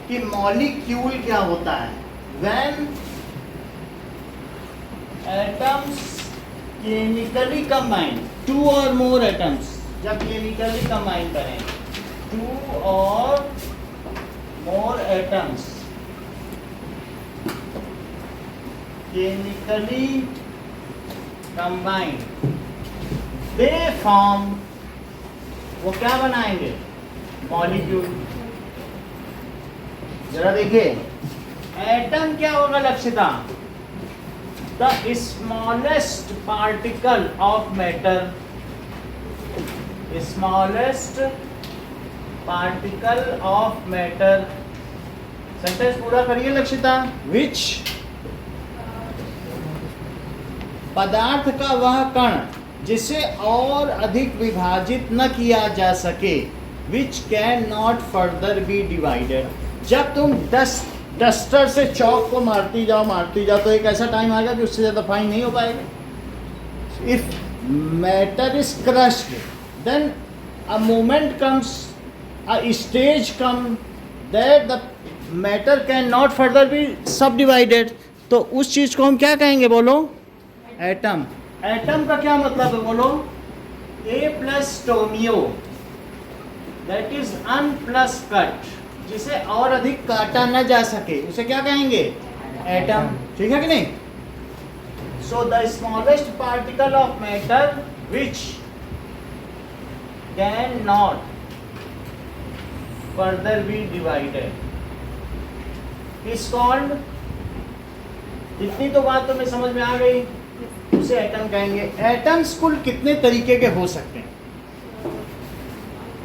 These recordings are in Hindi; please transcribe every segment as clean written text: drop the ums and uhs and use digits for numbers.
कि मॉलिक्यूल क्या होता है। व्हेन एटम्स केमिकली कंबाइन, 2 और मोर एटम्स जब केमिकली कंबाइन करें, 2 और मोर atoms chemically combine, they form, वो क्या बनाएंगे, मॉलिक्यूल। जरा देखिए, एटम क्या होगा Lakshita, the smallest particle of matter, smallest particle of matter. Sentence पूरा करिए लक्षिता। विच, पदार्थ का वह कण जिसे और अधिक विभाजित न किया जा सके, which can not further be divided. जब तुम डस्टर से चौक को मारती जाओ तो एक ऐसा टाइम आएगा कि उससे ज़्यादा फाइन नहीं हो पाएगा। If matter is crushed, then a moment comes, a stage come that the matter can not further be subdivided. तो उस चीज़ को हम क्या कहेंगे, बोलो, एटम। एटम का क्या मतलब है, बोलो, ए प्लस टोमियो, दैट इज अन प्लस कट, जिसे और अधिक काटा न जा सके, उसे क्या कहेंगे, एटम। ठीक है कि नहीं। So the smallest particle of matter which can not further be divided is called, इतनी तो बात तुम्हें समझ में आ गई, उसे एटम कहेंगे। एटम्स कुल कितने तरीके के हो सकते हैं,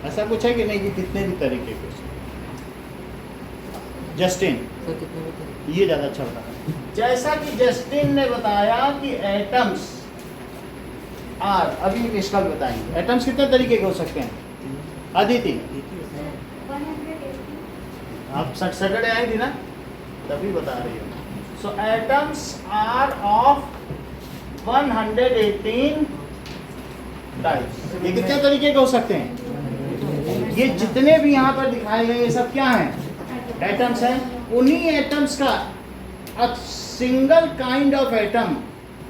ऐसा कुछ है कि नहीं कि कितने भी तरीके के हो सकते हैं। जस्टिन, ये ज़्यादा अच्छा बता रहा है। जैसा कि जस्टिन ने बताया कि एटम्स आर, अभी निष्कल बताएंगे, एटम्स कितने तरीके के हो सकते हैं। अदिति, आप सैटरडे आई थी ना, तभी बता रही हो। सो एटम्स आर ऑफ 118 टाइप्स। ये कितने तरीके के हो सकते हैं, ये जितने भी यहाँ पर दिखाए गए ये सब क्या हैं, एटम्स हैं। उन्हीं एटम्स का a single kind of atom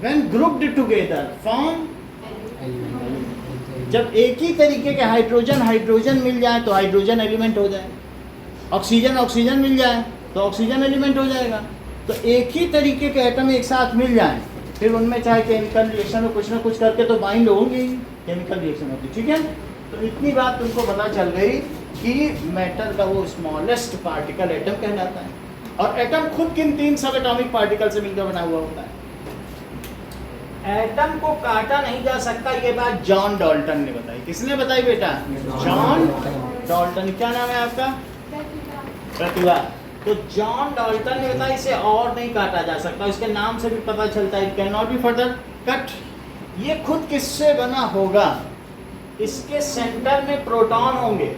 when grouped together form, जब एक ही तरीके के हाइड्रोजन मिल जाए तो हाइड्रोजन एलिमेंट हो जाए, ऑक्सीजन मिल जाए तो ऑक्सीजन एलिमेंट हो जाएगा। तो एक ही तरीके के एटम एक साथ मिल जाए, फिर उनमें चाहे केमिकल रिएक्शन में कुछ ना कुछ करके तो बाइंड होंगे ही, केमिकल रिएक्शन होती। ठीक है, तो इतनी बात तुमको पता चल गई कि मैटर का वो स्मॉलेस्ट पार्टिकल एटम कहलाता है। और एटम खुद किन 3 सब एटॉमिक पार्टिकल से मिलकर बना हुआ होता है। एटम को काटा नहीं जा सकता, ये बात जॉन डाल्टन ने बताई। किसने बताई बेटा, जॉन डाल्टन। क्या नाम है आपका, प्रतिभा। तो जॉन डाल्टन ने बताया इसे और नहीं काटा जा सकता, इसके नाम से भी पता चलता है, it can not be further cut. ये खुद किससे बना होगा, इसके सेंटर में प्रोटॉन होंगे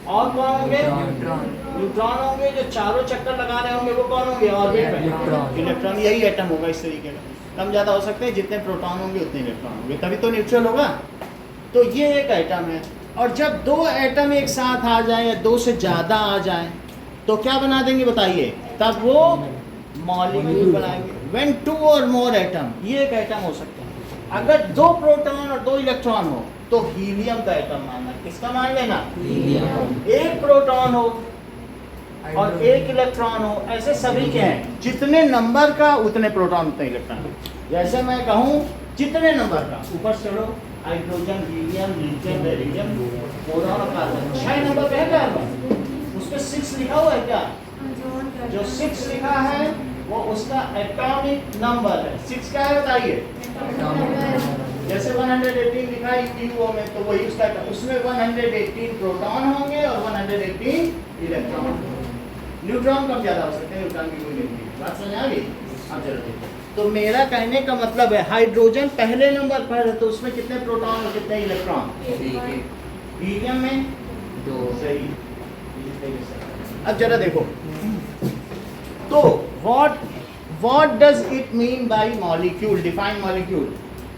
और कौन होंगे, न्यूट्रॉन होंगे। जो चारों चक्कर लगा रहे होंगे वो कौन होंगे, ऑर्बिट में इलेक्ट्रॉन। यही एटम होगा इस तरीके का। कम ज़्यादा हो सकते हैं, जितने प्रोटॉन होंगे उतने इलेक्ट्रॉन होंगे, तभी तो न्यूट्रल होगा। तो ये एक एटम है। और जब 2 एटम एक साथ आ जाए या 2 से ज़्यादा आ जाए तो क्या बना देंगे बताइए, तब वो मॉलिक्यूल बनाएंगे। व्हेन 2 और मोर एटम, ये एक एटम हो सकता है। अगर 2 प्रोटॉन और 2 इलेक्ट्रॉन हो तो हीलियम का एटम मानना। किसका मान लेना, हीलियम। 1 प्रोटॉन हो और 1 इलेक्ट्रॉन हो, ऐसे सभी के हैं। जितने नंबर का उतने प्रोटॉन उतने इलेक्ट्रॉन। जैसे मैं कहूँ जितने नंबर का, ऊपर चलो, hydrogen, helium, lithium, beryllium, boron और कार्बन। 6 नंबर का है कार्बन, उस पर 6 लिखा हुआ है क्या, जो 6 लिखा है वो उसका एटॉमिक नंबर है। 6 क्या है बताइए, जैसे 118 लिखा है यूओ में, तो वही उसका, उसमें 118 प्रोटॉन होंगे और 118 इलेक्ट्रॉन। न्यूट्रॉन कम ज्यादा हो सकते हैं, न्यूट्रॉन की कोई नहीं। बात समझ आ गई। अब चलो देखो, तो मेरा कहने का मतलब है हाइड्रोजन पहले नंबर पर है तो उसमें कितने प्रोटॉन और कितने इलेक्ट्रॉन, हीलियम में 2। सही। अब जरा देखो, तो what does it mean by molecule? Define molecule.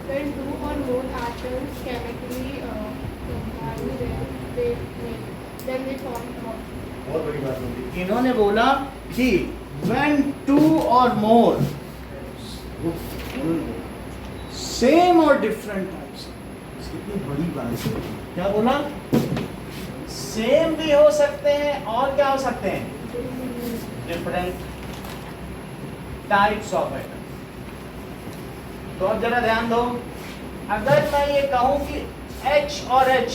When 2 or more atoms chemically combine, then they form बहुत बड़ी बात होगी। इन्होंने बोला कि when two or more same और डिफरेंट टाइप्स, कितनी बड़ी बात है। क्या बोला? सेम भी हो सकते हैं और क्या हो सकते हैं? Different types of atom. तो अब जरा ध्यान दो, अगर मैं ये कहूं कि H और H,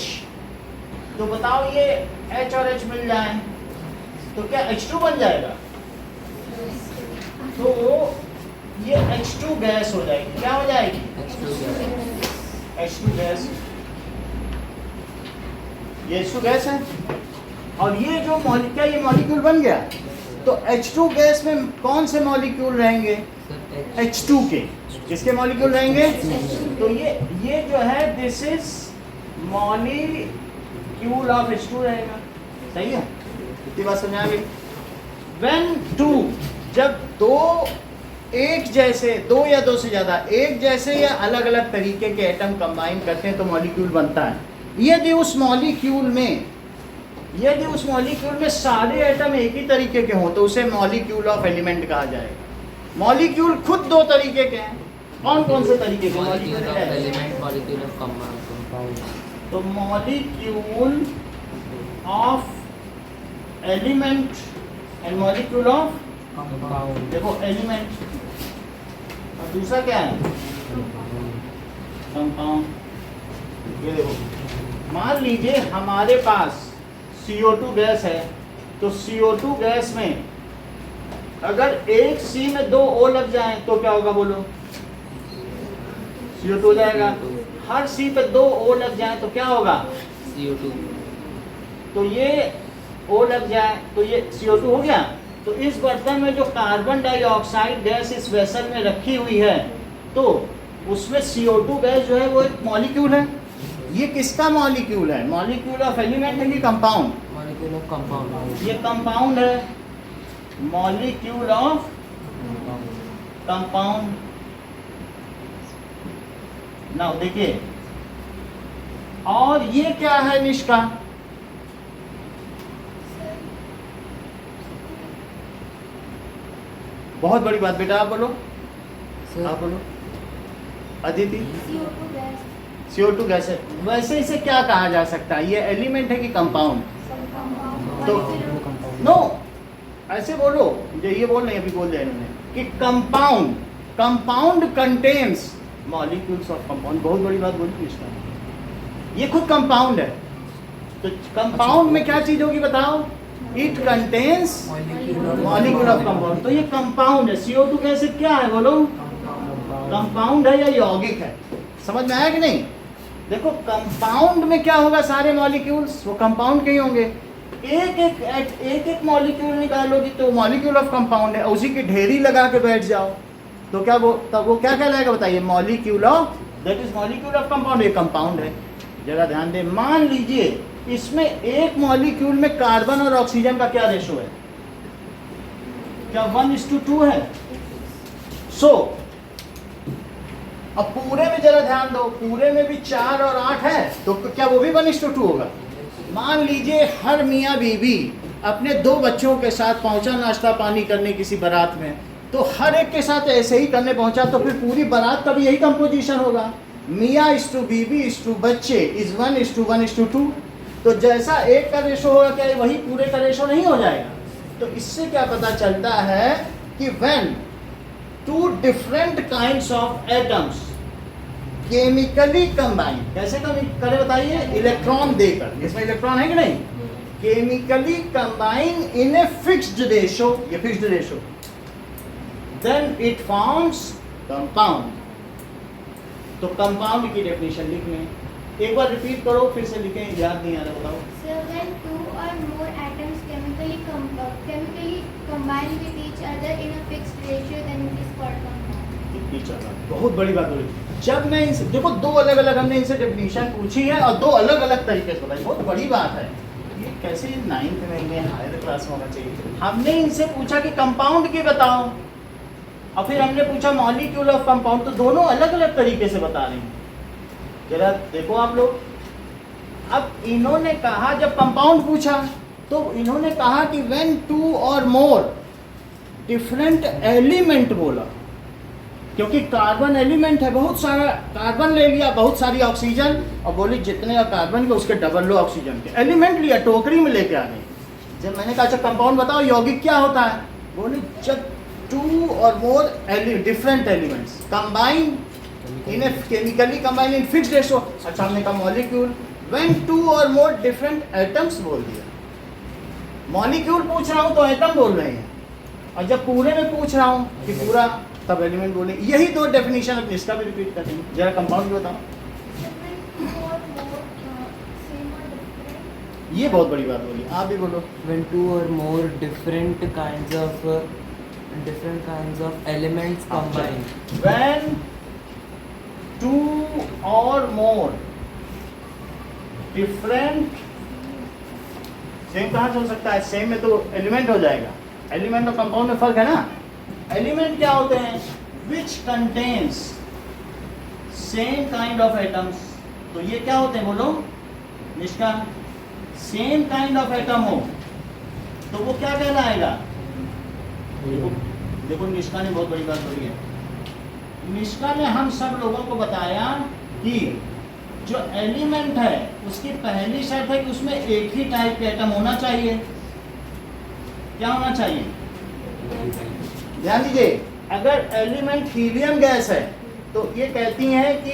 तो बताओ ये H और H मिल जाए तो क्या H2 बन जाएगा? तो ये H2 गैस हो जाएगी। क्या हो जाएगी? H2 gas. ये H2 गैस है और ये जो क्या ये मॉलिक्यूल बन गया? तो H2 गैस में कौन से मॉलिक्यूल रहेंगे? H2 के। किसके मॉलिक्यूल रहेंगे? तो ये जो है this is molecule of H2 रहेगा। सही है? इतनी बात समझ आ गई? When two, जब दो एक जैसे, दो या दो से ज्यादा एक जैसे या अलग अलग तरीके के एटम कंबाइन करते हैं तो मॉलिक्यूल बनता है। यदि उस मॉलिक्यूल में सारे एटम एक ही तरीके के हों तो उसे मॉलिक्यूल ऑफ एलिमेंट कहा जाएगा। मॉलिक्यूल खुद दो तरीके के हैं। कौन कौन से तरीके के मॉलिक्यूल है? Molecule of compound. तो molecule of element and molecule of compound. देखो एलिमेंट और दूसरा क्या है? कंपाउंड। ये देखो, मान लीजिए हमारे पास CO2 गैस है, तो CO2 गैस में अगर एक C में दो O लग जाए तो क्या होगा बोलो? CO2 हो जाएगा। हर C पे दो O लग जाए तो क्या होगा? CO2। तो ये O लग जाए तो ये CO2 हो गया। तो इस बर्तन में जो कार्बन डाइऑक्साइड गैस इस वेसल में रखी हुई है तो उसमें CO2 गैस जो है वो एक मॉलिक्यूल है। ये किसका मॉलिक्यूल है? मॉलिक्यूल ऑफ एलिमेंट है कि कंपाउंड? Molecule of compound. ये कंपाउंड है, मॉलिक्यूल ऑफ कंपाउंड। नाउ देखिए, और ये क्या है निष्का? बहुत बड़ी बात बेटा, आप बोलो, आप बोलो। Aditi? CO2 gas. CO2 gas है। वैसे इसे क्या कहा जा सकता है? ये एलिमेंट है कि कंपाउंड? तो नो, ऐसे बोलो, ये बोल नहीं, अभी बोल दिया इन्होंने कि compound contains molecules of compound. बहुत बड़ी बात बोली इसका, ये खुद कंपाउंड है। तो कंपाउंड में क्या चीज होगी बताओ? It contains molecule of compound. तो ये कंपाउंड है। CO2 कैसे क्या है बोलो? कंपाउंड है या यौगिक है? समझ में आया कि नहीं? देखो कंपाउंड में क्या होगा? सारे मॉलिक्यूल्स वो कंपाउंड के ही होंगे। एक मॉलिक्यूल निकालोगी तो मॉलिक्यूल ऑफ कंपाउंड है। उसी की ढेरी लगा के बैठ जाओ तो क्या तब वो क्या कहलाएगा बताइए? Molecule of, that is molecule of compound. ये कंपाउंड है। जरा ध्यान दें, मान लीजिए इसमें एक मॉलिक्यूल में कार्बन और ऑक्सीजन का क्या रेशो है? क्या 1:2 है? अब पूरे में जरा ध्यान दो, पूरे में भी 4 और 8 है तो क्या वो भी 1:2 होगा? मान लीजिए हर मियाँ बीवी अपने 2 बच्चों के साथ पहुंचा नाश्ता पानी करने किसी बारात में, तो हर एक के साथ ऐसे ही करने पहुंचा तो फिर पूरी बारात का भी यही कंपोजिशन होगा। मियाँ इस टू बीवी इस टू बच्चे इज 1:1:2। तो जैसा एक का रेशो होगा क्या वही पूरे का रेशो नहीं हो जाएगा? तो इससे क्या पता चलता है कि when two different kinds of atoms chemically combine, कैसे करें बताइए? इलेक्ट्रॉन देकर, इसमें इलेक्ट्रॉन है कि नहीं? Chemically combine in a fixed ratio, ये fixed ratio, then it forms compound. तो कंपाउंड की डेफिनेशन लिख लें, एक बार रिपीट करो, फिर से लिखें, याद नहीं आ रहा बताओ। So when two or more atoms chemically combine with each other in a fixed ratio, then it is called compound. इतनी चला, बहुत बड़ी बात हुई। जब मैं इनसे देखो 2 अलग अलग हमने इनसे डेफिनेशन पूछी है और 2 अलग अलग तरीके से बताई, बहुत बड़ी बात है। ये कैसे 9th में हायर क्लास में होना चाहिए। हमने इनसे पूछा कि कंपाउंड की बताओ और फिर हमने पूछा मॉलिक्यूल ऑफ कंपाउंड, तो दोनों अलग अलग तरीके से बता रहे हैं। जरा देखो आप लोग, अब इन्होंने कहा जब कंपाउंड पूछा तो इन्होंने कहा कि व्हेन टू और मोर डिफरेंट एलिमेंट बोला, क्योंकि कार्बन एलिमेंट है, बहुत सारा कार्बन ले लिया, बहुत सारी ऑक्सीजन, और बोली जितने कार्बन के उसके डबल लो ऑक्सीजन के। एलिमेंट लिया, टोकरी में लेके आ गई। जब मैंने कहा अच्छा कंपाउंड बताओ यौगिक क्या होता है, बोले जब टू और more different elements combine in A chemically combine in fixed ratio. अच्छा हमने कहा मॉलिक्यूल, व्हेन टू और मोर डिफरेंट एटम्स बोल दिया। मॉलिक्यूल पूछ रहा हूँ तो एटम बोल रहे हैं, और जब पूरे में पूछ रहा हूँ कि पूरा, तब एलिमेंट बोले। यही दो डेफिनेशन अब इसका भी रिपीट करते हैं। जरा कंपाउंड भी बताओ। ये बहुत बड़ी बात बोली, आप भी बोलो। When two or more different kinds of elements combine. When two or more different, same कहाँ से हो सकता है? सेम में तो एलिमेंट हो जाएगा। एलिमेंट और कंपाउंड में फर्क है ना। एलिमेंट क्या होते हैं? Which contains same kind of atoms. तो ये क्या होते हैं बोलो Nishka? Same kind of atom हो तो वो क्या कहलाएगा? देखो निष्का ने बहुत बड़ी बात बोली है। निष्का ने हम सब लोगों को बताया कि जो एलिमेंट है उसकी पहली शर्त है कि उसमें एक ही टाइप के एटम होना चाहिए। क्या होना चाहिए? ध्यान दीजिए, अगर एलिमेंट हीलियम गैस है तो ये कहती हैं कि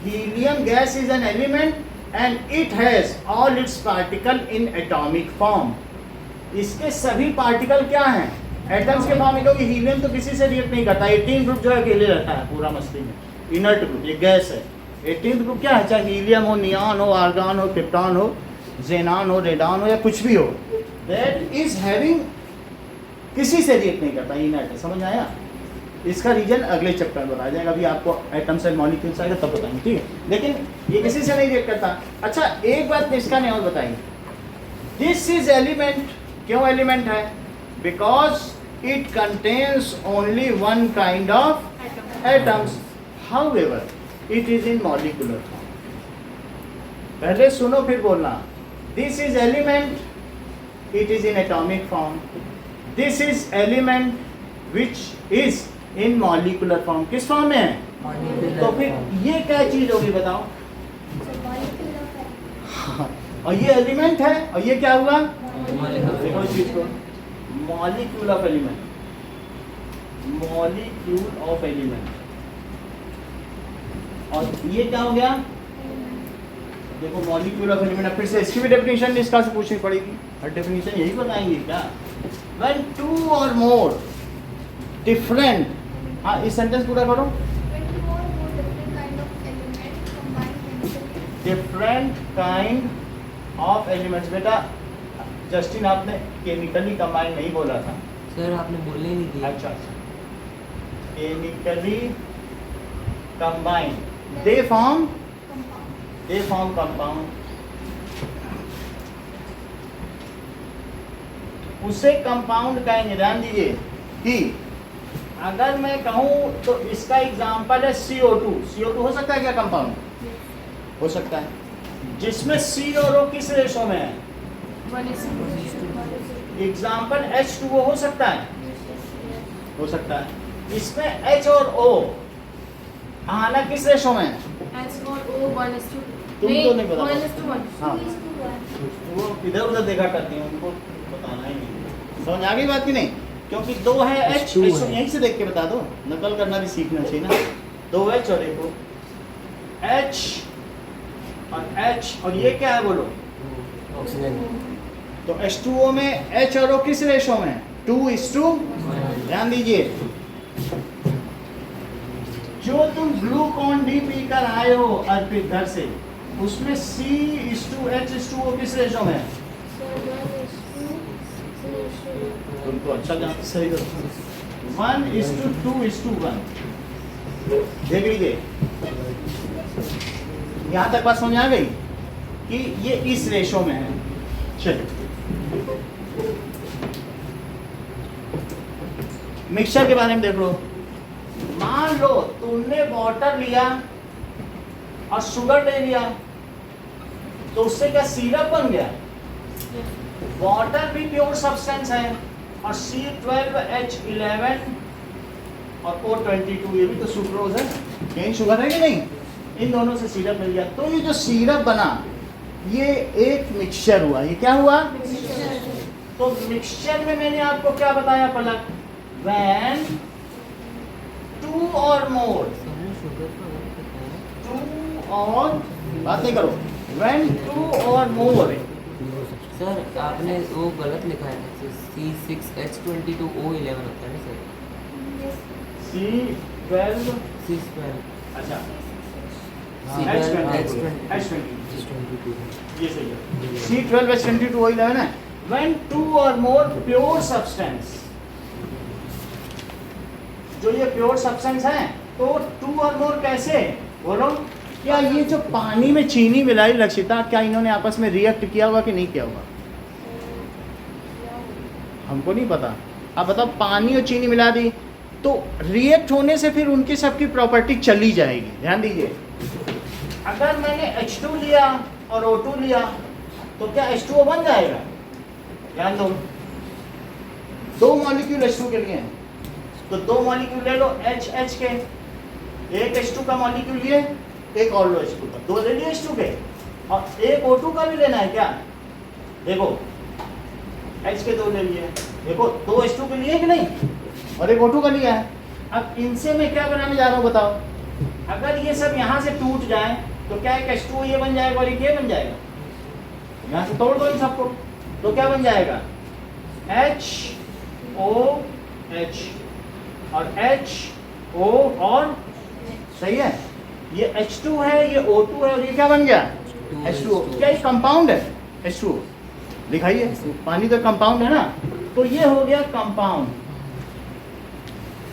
helium gas is an element and it has all it's particle in atomic form. इसके सभी पार्टिकल क्या हैं? एटम्स के फॉर्म में, क्योंकि हीलियम तो किसी से रिएक्ट नहीं करता। 18 ग्रुप जो है अकेले रहता है पूरा मस्ती में, इनर्ट ग्रुप, ये गैस है। 18 ग्रुप क्या है? चाहे हीलियम हो, नियॉन हो, आर्गन हो, क्रिप्टॉन हो, जेनान हो, रेडान हो, या कुछ भी हो, दैट इज हैविंग, किसी से रिएक्ट नहीं करता, इनर्ट है। समझ आया? इसका रीजन अगले चैप्टर में बताया जाएगा। अभी आपको एटम्स एंड मॉलिक्यूल्स आएगा तब बताएंगे, ठीक है? लेकिन ये किसी से नहीं रिएक्ट करता। अच्छा एक बात निष्का ने और बताई, दिस इज एलिमेंट। क्यों एलिमेंट है? Because it contains only one kind of atoms, however it is in molecular form. पहले सुनो फिर बोलना। This is element, it is in atomic form. This is element which is in molecular form. किस फॉर्म में है? तो फिर ये क्या चीज होगी बताओ? और ये एलिमेंट है, और ये क्या हुआ? देखो इस चीज को, molecule of element, molecule of element. और ये क्या हो गया? देखो मॉलिक्यूल ऑफ एलिमेंट। फिर से इसकी भी डेफिनेशन इसका से पूछनी पड़ेगी, और डेफिनेशन यही बताएंगे क्या? व्हेन टू और मोर डिफरेंट, हाँ इस सेंटेंस पूरा करो। Different kind of elements. बेटा जस्टिन आपने केमिकली कंबाइन नहीं बोला था सर, आपने बोलने नहीं दिया। अच्छा, केमिकली कंबाइन, दे फॉर्म कंपाउंड। उसे कंपाउंड कहेंगे। ध्यान दीजिए कि अगर मैं कहूं तो इसका एग्जांपल है CO2। CO2 हो सकता है क्या कंपाउंड? हो सकता है, जिसमें C और O किस रेशो में है? एग्जाम्पल H2O हो सकता है, हो सकता है। इसमें H और O आना किस रेशो में है? तुम तो नहीं बता। हाँ वो इधर उधर देखा करती हूँ, उनको बताना ही नहीं। समझ आ गई बात की नहीं? क्योंकि दो है H, यहीं से देख के बता दो, नकल करना भी सीखना चाहिए ना। दो H और एक O, H और H, और ये क्या है बोलो? ऑक्सीजन। तो H2O में H और O किस रेशो में? 2:1। ध्यान दीजिए, जो तुम ग्लूकॉन डी पीकर आए हो अर्पित घर से, उसमें C:H:2O किस रेशो में है? तुम तो अच्छा जानते, सही हो। 1:2:1। देख लीजिए, यहाँ तक बात समझ आ गई कि ये इस रेशो में है। चलिए मिक्सचर के बारे में देख लो। मान लो तुमने वाटर लिया और शुगर ले लिया, तो उससे क्या सिरप बन गया? वाटर भी प्योर सब्सटेंस है, और C12H11 और O22 ये भी तो सुक्रोज है, यही शुगर है कि नहीं? इन दोनों से सिरप मिल गया। तो ये जो सिरप बना ये एक मिक्सचर हुआ। ये क्या हुआ? तो मिक्सचर में मैंने आपको क्या बताया पलक? व्हेन टू और मोर, टू और बात नहीं करो, व्हेन टू और मोर। सर आपने वो गलत लिखा है ना, C6H22O11 होता है ना सर? C12 C12 अच्छा C12H22 ये सही है। C12H22O11 है। When two or more pure substance, जो ये प्योर सब्सटेंस है, तो टू और मोर कैसे बोलो? क्या ये जो पानी में चीनी मिलाई लक्षिता, क्या इन्होंने आपस में रिएक्ट किया होगा कि नहीं किया होगा? हमको नहीं पता। आप बताओ, पानी और चीनी मिला दी तो रिएक्ट होने से फिर उनकी सबकी प्रॉपर्टी चली जाएगी। ध्यान दीजिए, अगर मैंने H2 लिया और O2 लिया तो क्या H2O बन जाएगा? ध्यान दो, दो मॉलिक्यूल H2 के लिए हैं, तो दो मॉलिक्यूल ले लो H के, एक H2 का मॉलिक्यूल लिए, एक और लो H2 का, दो ले लिए H2 के, और एक O2 का भी लेना है क्या? देखो H के दो ले लिए, देखो दो H2 के लिए कि नहीं, और एक O2 का लिया है। अब इनसे मैं क्या बनाने जा रहा हूँ बताओ? अगर ये सब यहाँ से टूट जाए तो क्या एक H2O ये बन जाएगा और एक ये बन जाएगा? यहाँ से तोड़ दो इन सबको, तो क्या बन जाएगा? HOH और HO, और सही है, ये H2 है, ये O2 है, और ये क्या बन गया? H2O। क्या ये कंपाउंड है? H2O दिखाइए, पानी तो कंपाउंड है ना, तो ये हो गया कंपाउंड।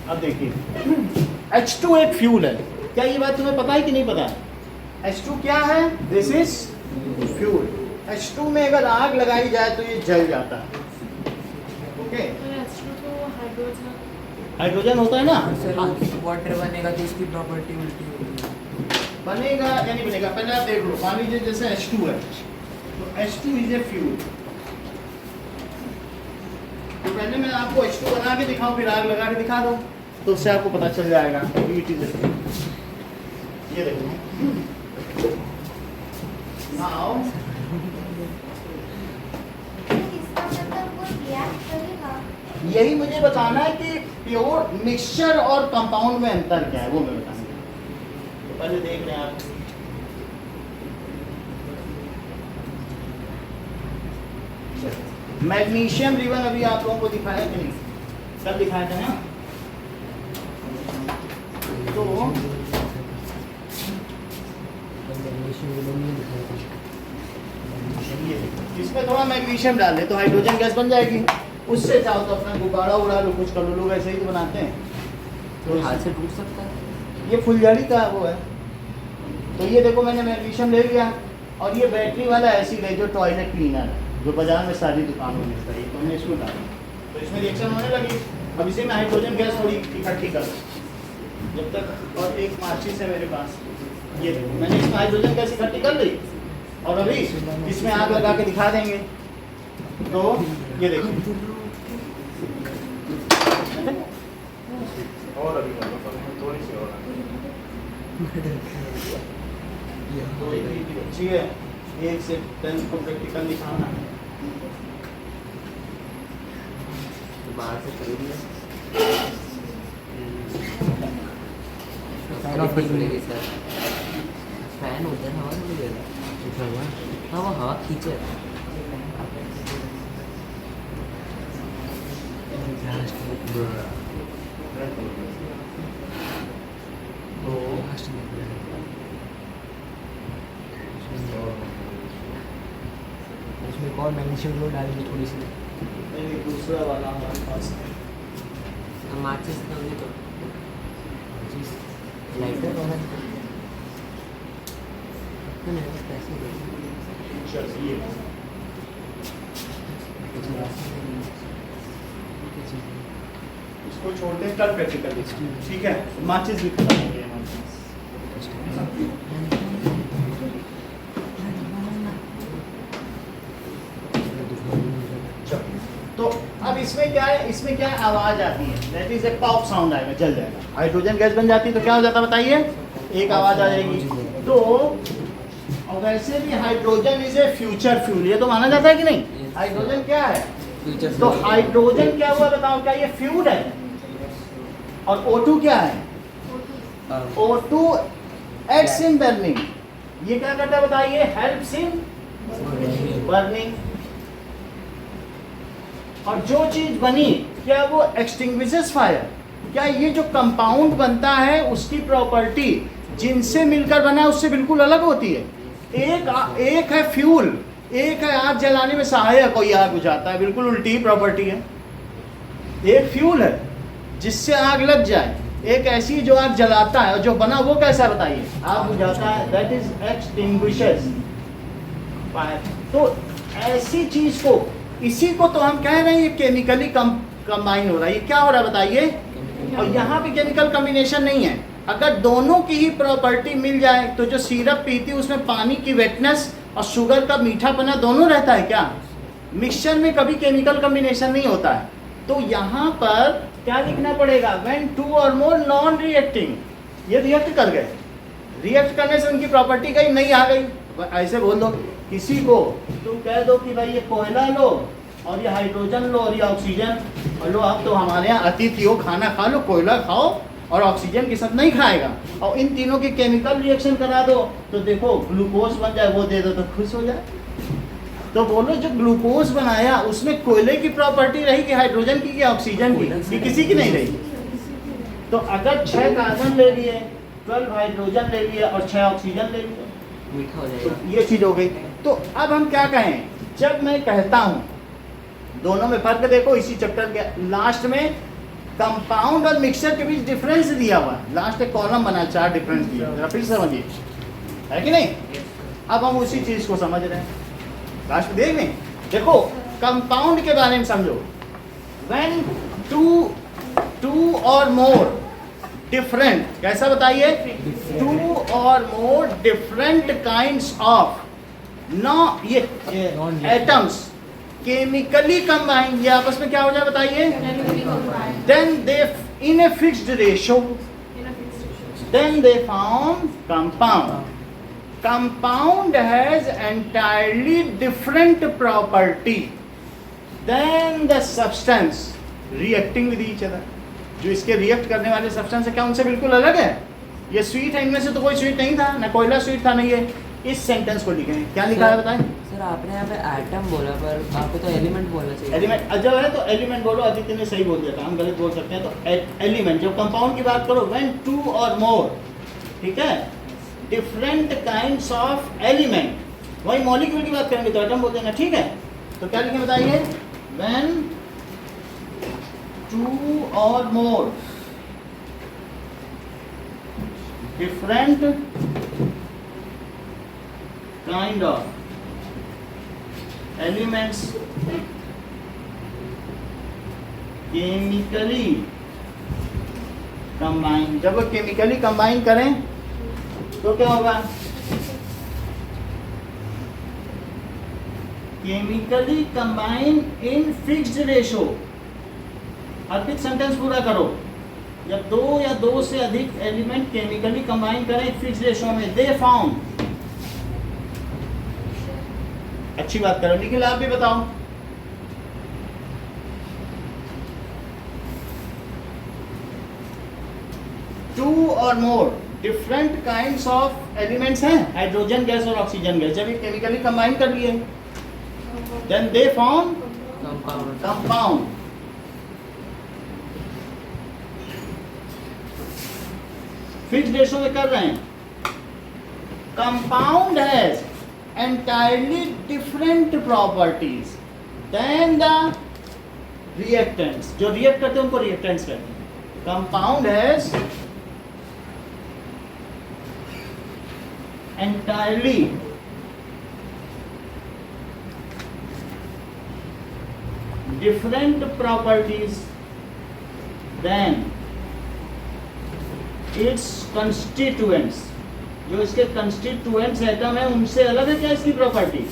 अब देखिए H2 एक फ्यूल है, क्या ये बात तुम्हें पता है कि नहीं पता? H2 क्या है? This is fuel. H2 में अगर आग लगाई जाए तो ये जल जाता है। ओके, हाइड्रोजन होता है ना, सर वाटर बनेगा तो इसकी प्रॉपर्टी उल्टी होगी। बनेगा या नहीं बनेगा पहले आप देख लो। मान लीजिए जैसे H2 है, तो H2 इज ए फ्यूल। तो पहले मैं आपको H2 बना के दिखाऊं, फिर आग लगा के दिखा दूं, तो उससे आपको पता चल जाएगा। ये देखो नाउ, इसका मतलब वो रिएक्ट करेगा। यही मुझे बताना है कि प्योर मिक्सचर और कंपाउंड में अंतर क्या है, वो मैं बताऊंगा। तो पहले देख रहे हैं आप, मैग्नीशियम रिबन अभी आप लोगों को दिखाया कि नहीं? कल दिखाया था ना? तो ये इसमें थोड़ा मैग्नीशियम डाल दे तो हाइड्रोजन गैस बन जाएगी। उससे चाहो तो अपना गुब्बारा उड़ा लो, कुछ कर लो, लोग ऐसे ही तो बनाते हैं। तो हाथ से टूट सकता है। ये फुलझड़ी का वो है। तो ये देखो मैंने मैग्नीशियम ले लिया, और ये बैटरी वाला एसिड है जो टॉयलेट क्लीनर है, जो बाजार में सारी दुकानों में मिलता है, तो हमने इसको डाला, तो इसमें रिएक्शन होने लगी। अब इसी में हाइड्रोजन गैस थोड़ी इकट्ठी कर जब तक, और एक माचिस है मेरे पास, ये देखो मैंने इसमें हाइड्रोजन गैस इकट्ठी कर ली, और अभी इसमें आग लगा के दिखा देंगे। तो ये देखो, और अभी थोड़ी सी और तो अच्छी है, 1 से 10 को प्रैक्टिकल दिखाना है। बाहर से खरीद लिया। सर फैन होता है, हवा नहीं देगा। हाँ वो हवा खींचे। उसमें एक और मैग्नीशियम क्लोराइड डालेंगे थोड़ी सी। नहीं, दूसरा वाला हमारे पास है। माचिस दोगे तो लाइटर होना पैसे दे। चलिए इसको छोड़ते हैं, कल प्रैक्टिकल ठीक है। माचिस भी खत्म हो गया हमारे पास। इसमें क्या है, इसमें क्या है, आवाज आती है, that is a pop sound आएगा, जल जाएगा। हाइड्रोजन गैस बन जाती है तो क्या हो जाता है बताइए, एक आवाज आ जाएगी। तो और वैसे भी hydrogen is a future fuel, ये तो माना जाता है कि नहीं, हाइड्रोजन क्या है, फ्यूचर तो हाइड्रोजन क्या हुआ बताओ, क्या ये फ्यूल है, और O2 क्या है, O2 एक्ट्स इन बर्निंग, ये क्या करता है बताइए, हेल्प्स इन बर्निंग। और जो चीज बनी क्या वो एक्सटिंग्विशेस फायर, क्या ये जो कंपाउंड बनता है उसकी प्रॉपर्टी जिनसे मिलकर बना है उससे बिल्कुल अलग होती है। एक है फ्यूल, एक है आग जलाने में सहायक, कोई आग बुझाता है, बिल्कुल उल्टी प्रॉपर्टी है। एक फ्यूल है जिससे आग लग जाए, एक ऐसी जो आग जलाता है, और जो बना वो कैसा बताइए, आग बुझाता है, दैट इज एक्सटिंग्विशेस फायर। तो ऐसी चीज को, इसी को तो हम कह रहे हैं ये केमिकली कंबाइन हो रहा है, ये क्या हो रहा है बताइए, और यहाँ पे केमिकल कॉम्बिनेशन नहीं है। अगर दोनों की ही प्रॉपर्टी मिल जाए तो जो सिरप पीती है उसमें पानी की वेटनेस और शुगर का मीठापना दोनों रहता है क्या, मिक्सचर में कभी केमिकल कॉम्बिनेशन नहीं होता है। तो यहाँ पर क्या लिखना पड़ेगा, व्हेन टू और मोर नॉन रिएक्टिंग, ये रिएक्ट कर गए, रिएक्ट करने से उनकी प्रॉपर्टी गई नहीं आ गई। ऐसे बोल दो किसी को, तुम कह दो कि भाई ये कोयला लो और ये हाइड्रोजन लो और ये ऑक्सीजन, और लो आप तो हमारे यहाँ अतिथि हो, खाना खा लो, कोयला खाओ और ऑक्सीजन के साथ नहीं खाएगा, और इन तीनों के केमिकल रिएक्शन करा दो तो देखो ग्लूकोज बन जाए, वो दे दो तो खुश हो जाए। तो बोलो जो ग्लूकोज बनाया उसमें कोयले की प्रॉपर्टी रही कि हाइड्रोजन की कि ऑक्सीजन की, कि किसी की नहीं रही। तो अगर 6 कार्बन ले लिए, 12 हाइड्रोजन ले लिए और 6 ऑक्सीजन ले लिए, मीठा हो तो जाएगा। ये चीज हो गई। तो अब हम क्या कहें, जब मैं कहता हूं दोनों में फर्क देखो, इसी चैप्टर के लास्ट में कंपाउंड और मिक्सचर के बीच डिफरेंस दिया हुआ है, लास्ट एक कॉलम बना 4 डिफरेंस दिया, जरा फिर समझिए, है कि नहीं। अब हम उसी चीज को समझ रहे हैं, लास्ट में देख लें। देखो कंपाउंड के बारे में समझो, व्हेन टू और मोर डिफरेंट, कैसा बताइए, 2 और more different kinds of no ये एटम्स केमिकली कंबाइन, ये आपस में क्या हो जाए बताइए, then they in a fixed ratio, then they form compound. Compound has entirely different property than the substance reacting with each other. जो इसके रिएक्ट करने वाले सब्सटेंस है क्या उनसे बिल्कुल अलग है। ये स्वीट है, इनमें से तो कोई स्वीट नहीं था, ना कोयला स्वीट था, नहीं है। इस सेंटेंस को लिखें, क्या लिखा है बताएं। सर आपने यहाँ पे एटम बोला, पर आपको तो एलिमेंट बोलना चाहिए। एलिमेंट जब है तो एलिमेंट बोलो, आदित्य ने सही बोल दिया था, हम गलत बोल सकते हैं। तो एलिमेंट, जब कंपाउंड की बात करो, व्हेन 2 और मोर, ठीक है, डिफरेंट काइंड्स ऑफ एलिमेंट, वही मॉलिक्यूल की बात करेंगे तो एटम बोल देना, ठीक है। तो क्या लिखें बताइए, व्हेन 2 और more different kind of elements chemically combine, जब वो केमिकली कंबाइन करें तो क्या होगा, chemically combine in fixed ratio. Arpit sentence पूरा करो, जब 2 या 2 से अधिक एलिमेंट केमिकली कंबाइन करें फिक्स्ड रेशो में, दे फॉर्म, अच्छी बात करो, निखिल आप भी बताओ। टू और more different kinds of elements हैं, हाइड्रोजन गैस और ऑक्सीजन गैस, जब ये केमिकली कंबाइन कर लिए then they form compound. Fixed ratio में कर रहे हैं। Compound has entirely different properties than the reactants, जो रिएक्ट करते हैं उनको रिएक्टेंट्स कहते हैं। Compound has entirely different properties than its constituents, जो इसके कंस्टिट्यूएंट्स एटम है उनसे अलग है क्या इसकी प्रॉपर्टी।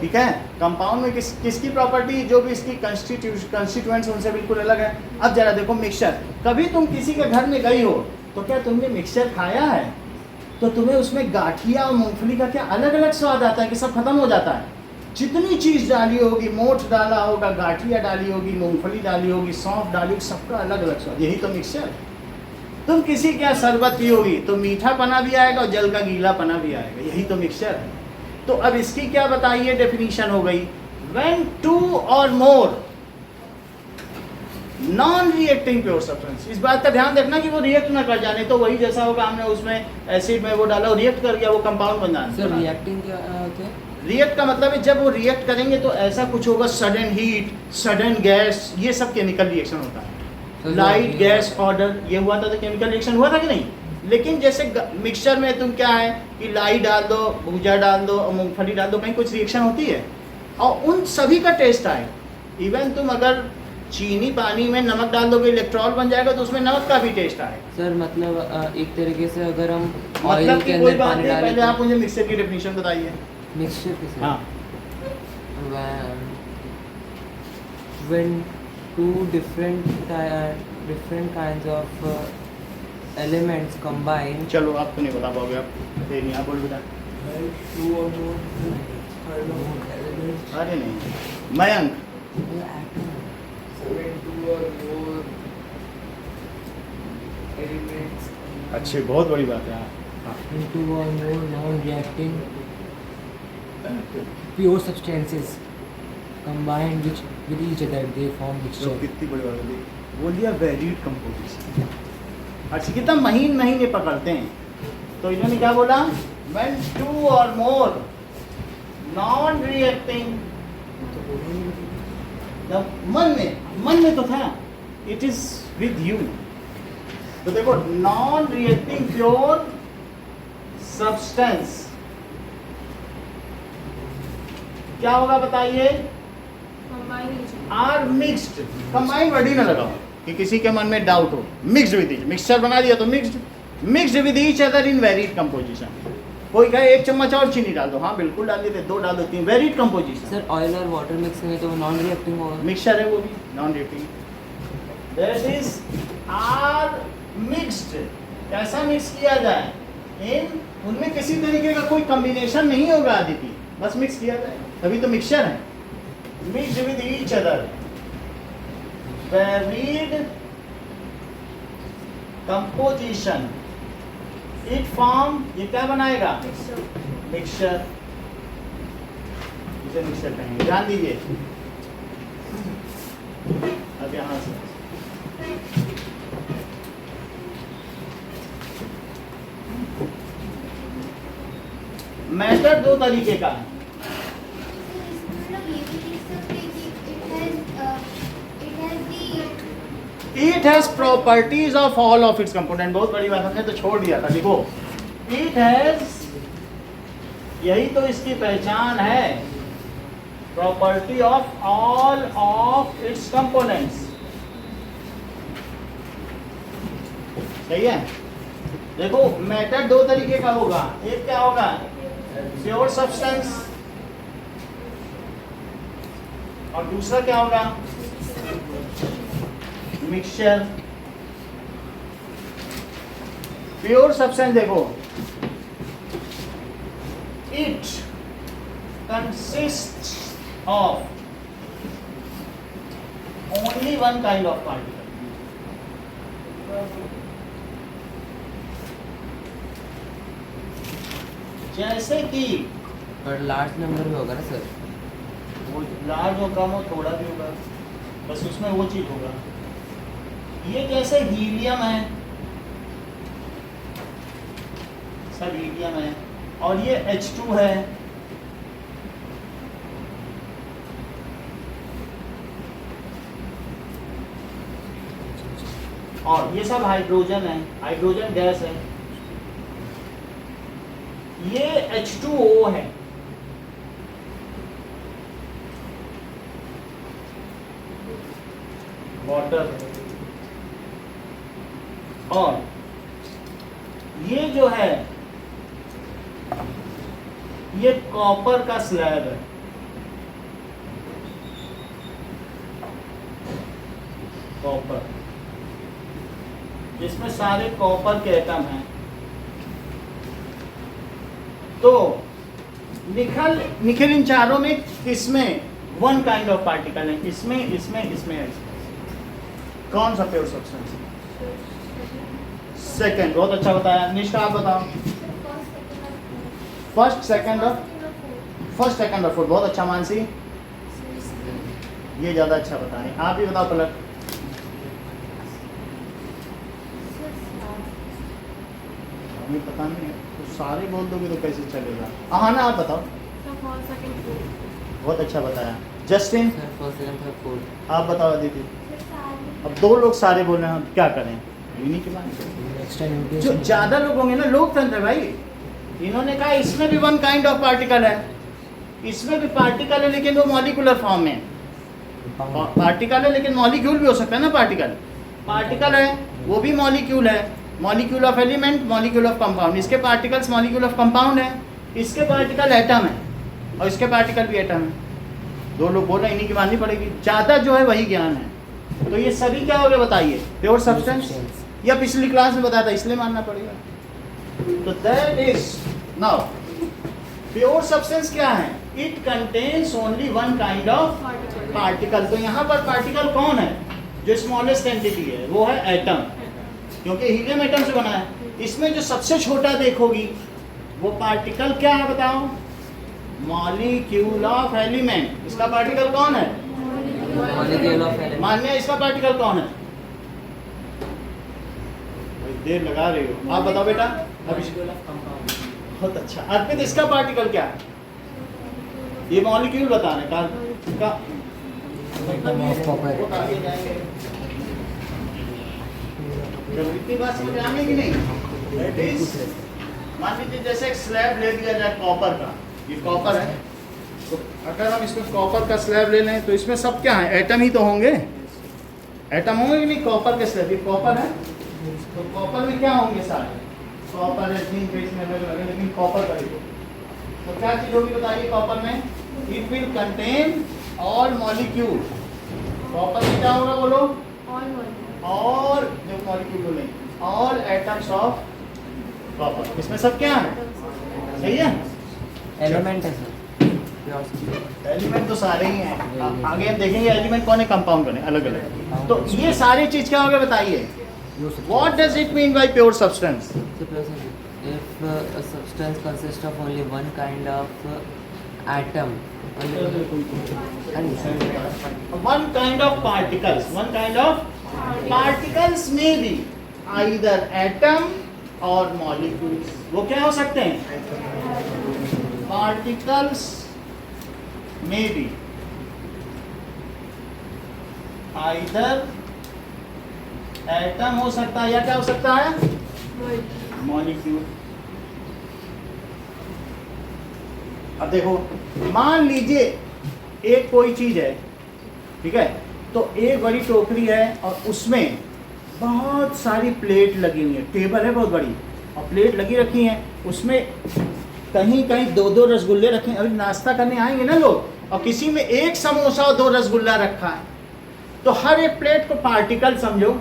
ठीक है। कंपाउंड में किसकी प्रॉपर्टी, जो भी इसकी कंस्टिट्यूएंट्स उनसे बिल्कुल अलग है। अब जरा देखो मिक्सचर, कभी तुम किसी के घर में गई हो तो क्या तुमने मिक्सचर खाया है, तो तुम्हें उसमें गाठिया और मूंगफली का क्या अलग अलग स्वाद आता है कि सब खत्म हो जाता है। जितनी चीज़ डाली होगी, मोठ डाला होगा, गाठिया डाली होगी, मूंगफली डाली होगी, सौंफ डाली होगी, सबका अलग अलग स्वाद, यही तो मिक्सचर। तुम किसी क्या शरबत पियोगी तो मीठा पना भी आएगा और जल का गीला पना भी आएगा, यही तो मिक्सचर है। तो अब इसकी क्या बताइए डेफिनेशन हो गई, व्हेन 2 और more non reacting pure substance. इस बात का ध्यान रखना कि वो रिएक्ट ना कर जाने, तो वही जैसा होगा हमने उसमें एसिड में वो डाला, वो रिएक्ट कर गया, वो कंपाउंड बन जाना। सर रिएक्टिंग क्या होता है? रिएक्ट का मतलब है जब वो रिएक्ट करेंगे तो ऐसा कुछ होगा, सडन हीट, सडन गैस, ये सब केमिकल रिएक्शन होता है। लाइट, गैस, ऑर्डर, ये हुआ था तो केमिकल रिएक्शन हुआ था कि नहीं। लेकिन जैसे मिक्सचर में तुम क्या है कि लाई डाल दो, भूजा डाल दो और मूंगफली डाल दो, कहीं कुछ रिएक्शन होती है और उन सभी का टेस्ट आए। इवन तुम अगर चीनी पानी में नमक डाल दोगे, इलेक्ट्रॉल बन जाएगा, तो उसमें नमक का भी टेस्ट आएगा। सर मतलब एक तरीके से अगर हम ऑयल मतलब के कि कोई अंदर बात पानी नहीं, डालें पहले आप मुझे मिक्सचर की डेफिनेशन बताइए। मिक्सचर के साथ हाँ, when two different kinds of elements combine, चलो आपको नहीं बता पाओगे आप, नहीं आप बोल बेटा। अरे नहीं मयंक, अच्छी बहुत बड़ी बात है। हाँ, two or more non-reacting pure substances combined with each other they form तो mixture. कितनी बड़ी बात होगी, बोल दिया वेरिड कंपोजिशन। अच्छा कितना महीन महीन ये पकड़ते हैं, तो इन्होंने क्या बोला, when 2 or more non reacting, मन में तो था, इट इज विद यू। तो देखो नॉन रिएक्टिंग प्योर सब्सटेंस क्या होगा बताइए, आर मिक्स्ड। कंबाइन वर्ड ही ना लगाओ कि किसी के मन में डाउट हो, मिक्स्ड विद ईच, मिक्सचर बना दिया तो mixed with each other in varied composition. कोई कहे 1 चम्मच और चीनी डाल दो, हाँ बिल्कुल डाल देते, 2 डाल दो, 3, वेरिड कंपोजिशन। सर ऑयल और वाटर मिक्स करें तो नॉन रिएक्टिंग होगा। मिक्सचर है वो भी non reacting, that is are mixed. कैसा मिक्स किया जाए, इन उनमें किसी तरीके का कोई कॉम्बिनेशन नहीं होगा आदिति, बस मिक्स किया जाए, तभी तो मिक्सचर है। Mixed with each other, varied composition, it form, ये क्या बनाएगा, मिक्सचर, इसे मिक्सचर कहेंगे, ध्यान दीजिए। अब यहाँ से मैटर 2 तरीके का है। It has properties of all of its component। बहुत बड़ी बात हमने तो छोड़ दिया था, देखो it has, यही तो इसकी पहचान है, property of all of its components. सही है। देखो मैटर 2 तरीके का होगा, एक क्या होगा, प्योर सब्सटेंस, और दूसरा क्या होगा, मिक्सचर। प्योर सब्सटेंस देखो, it consist of only 1 kind of particle. जैसे कि और लार्ज नंबर में होगा ना सर, वो लार्ज हो, कम हो, थोड़ा भी होगा, बस उसमें वो चीज होगा। ये जैसे हीलियम है, सब हीलियम है, और ये H2 है, और ये सब हाइड्रोजन है, हाइड्रोजन गैस है, ये H2O है, वाटर, और ये जो है ये कॉपर का स्लैब है। कॉपर, जिसमें सारे कॉपर के एटम हैं। तो निखिल इन चारों में किसमें वन काइंड ऑफ पार्टिकल है? इसमें कौन सा प्योर सब्सटेंस? सेकंड, बहुत अच्छा बताया। निष्ठा आप बताओ। फर्स्ट, सेकंड और फोर्थ, बहुत अच्छा मानसी, ये ज्यादा अच्छा बताएं। आप भी बताओ पलक। हमें पता नहीं है, तो सारे बोल दोगे तो कैसे चलेगा? हाँ ना, आप बताओ। बहुत अच्छा बताया। Justin first second third fourth. आप बताओ अदिति। अब दो लोग सारे बोल रहे हैं, हम क्या करें? इन्हीं की बात। नेक्स्ट टाइम जो ज्यादा लोग होंगे ना, लोकतंत्र भाई, इन्होंने कहा इसमें भी वन काइंड ऑफ पार्टिकल है, इसमें भी पार्टिकल है लेकिन वो मॉलिक्यूलर फॉर्म में। पार्टिकल है लेकिन मॉलिक्यूल भी हो सकता है ना। पार्टिकल है वो भी मॉलिक्यूल है, molecule of element, molecule of compound. इसके पार्टिकल्स मॉलिक्यूल ऑफ कंपाउंड है, इसके पार्टिकल एटम है, और इसके पार्टिकल भी एटम है। दो लोग बोल रहे हैं, इन्हीं की माननी पड़ेगी। ज़्यादा जो है वही ज्ञान है। तो ये सभी क्या हो गया बताइए? Pure substance. या पिछली क्लास में बताया था इसलिए मानना पड़ेगा। तो that is now pure substance क्या है? It contains only one kind of particle. तो यहाँ पर पार्टिकल कौन है? जो स्मॉलेस्ट एंटिटी है वो है एटम, क्योंकि हीलियम एटम से बना है। इसमें जो सबसे छोटा देखोगी वो पार्टिकल क्या है बताओ? Molecule of element. इसका पार्टिकल कौन है? Molecule of element. मान्य, इसका पार्टिकल कौन है? देर लगा रही हो, आप बताओ बेटा। बहुत अच्छा। अर्पित, इसका पार्टिकल क्या है? ये मॉलिक्यूल बताने का बहुत आगे जाएंगे। इतनी बात समझ आ गई कि नहीं? That is, मान लीजिए जैसे एक स्लैब ले लिया जाए कॉपर का, ये कॉपर है, तो अगर हम इसमें कॉपर का स्लैब ले लें तो इसमें सब क्या है? एटम ही तो होंगे। एटम होंगे कि नहीं? कॉपर के स्लैब, ये कॉपर है, तो कॉपर में क्या होंगे? सारे कॉपर है, जिंक है, इसमें अलग अलग है, लेकिन कॉपर का देखो तो क्या चीज होगी बताइए? कॉपर में it will contain all molecule. Copper में क्या होगा बोलो? और जो मॉलिक्यूल बोले ऑल एटम्स ऑफ कॉपर। इसमें सब क्या है? सही है। एलिमेंट है सर। एलिमेंट तो सारे ही हैं। आगे हम देखेंगे एलिमेंट कौन है, कंपाउंड कौन है, अलग अलग। तो ये सारी चीज क्या होगा बताइए? What does it mean by pure substance? If a substance consists of only one kind of atom, One kind of particles. One kind of particles may be either atom or molecules. वो क्या हो सकते हैं? Particles may be either atom हो सकता है या क्या हो सकता है? मॉलिक्यूल। अब देखो, मान लीजिए एक कोई चीज है, ठीक है, तो एक बड़ी टोकरी है और उसमें बहुत सारी प्लेट लगी हुई है। टेबल है बहुत बड़ी और प्लेट लगी रखी है, उसमें कहीं कहीं दो दो रसगुल्ले रखे हैं। अभी नाश्ता करने आएंगे ना लोग, और किसी में एक समोसा और दो रसगुल्ला रखा है, तो हर एक प्लेट को पार्टिकल समझो।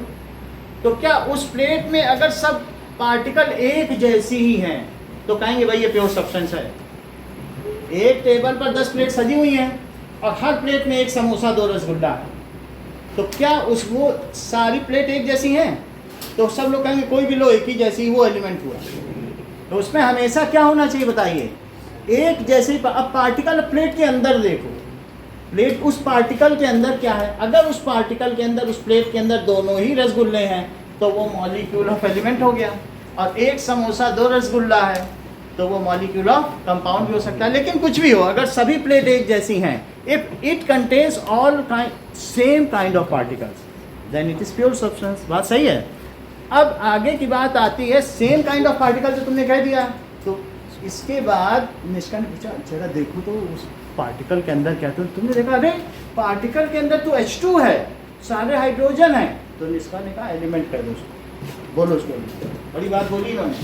तो क्या उस प्लेट में अगर सब पार्टिकल एक जैसी ही हैं तो कहेंगे भाई ये प्योर सब्सटेंस है। एक टेबल पर 10 प्लेट सजी हुई हैं और हर प्लेट में एक समोसा दो रसगुल्ला है, तो क्या उस वो सारी प्लेट एक जैसी हैं? तो सब लोग कहेंगे कोई भी लो एक ही जैसी, वो एलिमेंट हुआ। तो उसमें हमेशा क्या होना चाहिए बताइए? एक जैसे। अब पार्टिकल प्लेट के अंदर देखो, प्लेट उस पार्टिकल के अंदर क्या है? अगर उस पार्टिकल के अंदर, उस प्लेट के अंदर दोनों ही रसगुल्ले हैं तो वो मॉलिक्यूल ऑफ एलिमेंट हो गया, और एक समोसा दो रसगुल्ला है तो वो मॉलिक्यूल ऑफ कंपाउंड भी हो सकता है। लेकिन कुछ भी हो, अगर सभी प्लेट एक जैसी हैं, if it contains all same kind of particles, then it is pure substance. बात सही है। अब आगे की बात आती है, सेम काइंड ऑफ पार्टिकल जो तुमने कह दिया, तो इसके बाद निष्का ने पूछा जरा देखो तो उस पार्टिकल के अंदर क्या? तो तुमने देखा अरे पार्टिकल के अंदर तो H2 है, सारे हाइड्रोजन है। तो निष्का ने कहा एलिमेंट कह दो उसको, बोलो उसको। बड़ी बात बोली इन्होंने,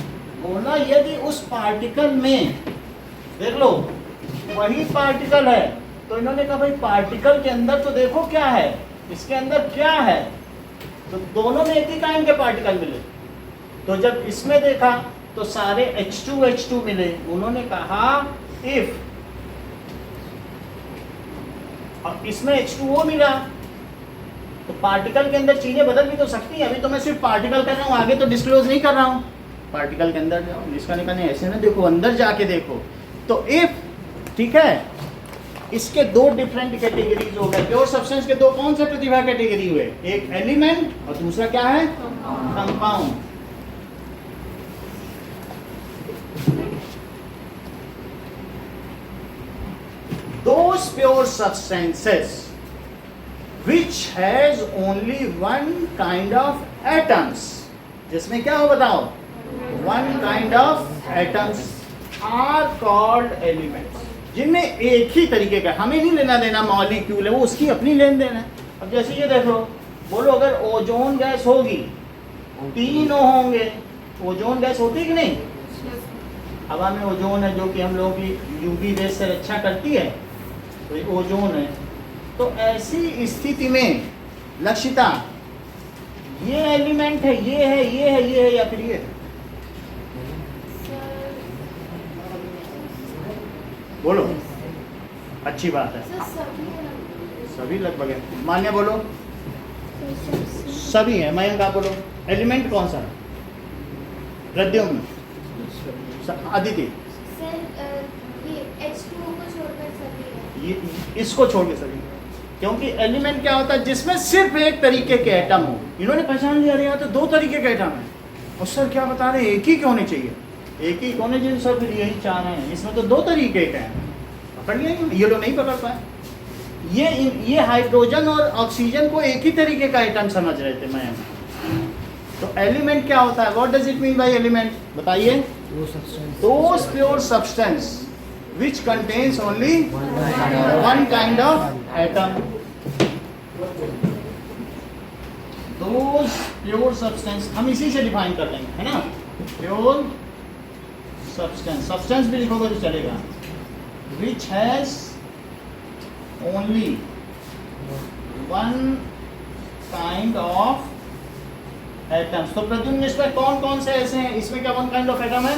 बोला यदि उस पार्टिकल में देख लो वही पार्टिकल है, तो इन्होंने कहा भाई पार्टिकल के अंदर तो देखो क्या है, इसके अंदर क्या है? तो दोनों में एक ही काइंड के पार्टिकल मिले। तो जब इसमें देखा तो सारे H2 मिले। उन्होंने कहा इफ, अब इसमें H2O मिला तो पार्टिकल के अंदर चीजें बदल भी तो सकती हैं। अभी तो मैं सिर्फ पार्टिकल कर रहा हूँ, आगे तो डिस्क्लोज नहीं कर रहा हूँ। पार्टिकल के अंदर जाओ, जिसका निकलने ऐसे ना देखो, अंदर जाके देखो। तो इफ, ठीक है, इसके दो डिफरेंट कैटेगरीज हो गए। प्योर सब्सटेंस के दो कौन से प्रतिभा कैटेगरी हुए? एक एलिमेंट और दूसरा क्या है? Compound. Those pure substances which has only one kind of atoms, जिसमें क्या हो बताओ? One kind of atoms are called elements, जिनमें एक ही तरीके का, हमें नहीं लेना देना मॉलिक्यूल है, वो उसकी अपनी लेन देन है। अब जैसे ये देखो, बोलो अगर ओजोन गैस होगी, 3 O होंगे। ओजोन गैस होती कि नहीं? हवा में ओजोन है जो कि हम लोगों की यूवी रेस से रक्षा करती है, तो ये ओजोन है। तो ऐसी स्थिति में लक्षिता, ये एलिमेंट है, ये है, ये है, ये है, या फिर ये है? बोलो, अच्छी बात है, सभी लगभग है। मान्य बोलो, सभी है। मयंक आप बोलो, एलिमेंट कौन सा है? प्रद्युम्न, अदिति, H2O को छोड़कर सभी है। ये इसको छोड़ के सभी। क्योंकि एलिमेंट क्या होता है? जिसमें सिर्फ एक तरीके के एटम हो। इन्होंने पहचान लिया, यहाँ तो 2 तरीके के एटम है। और सर क्या बता रहे हैं, एक ही क्यों होने चाहिए? एक ही होने चाहिए सर, फिर यही चाह रहे हैं। इसमें तो 2 तरीके के हैं। पकड़ लिया? ये लोग नहीं पकड़ पाए। ये हाइड्रोजन और ऑक्सीजन को एक ही तरीके का एटम समझ रहे थे मैं। तो एलिमेंट क्या होता है? What does it mean by element? बताइए। Those pure substance which contains only one kind of atom. Those pure substance, हम इसी से डिफाइन कर लेंगे, है ना? Pure substance, substance भी लिखोगे तो चलेगा। Which has only one kind of atoms. तो प्रद्युम्न, इसमें कौन कौन से ऐसे हैं? इसमें क्या one kind of atom है?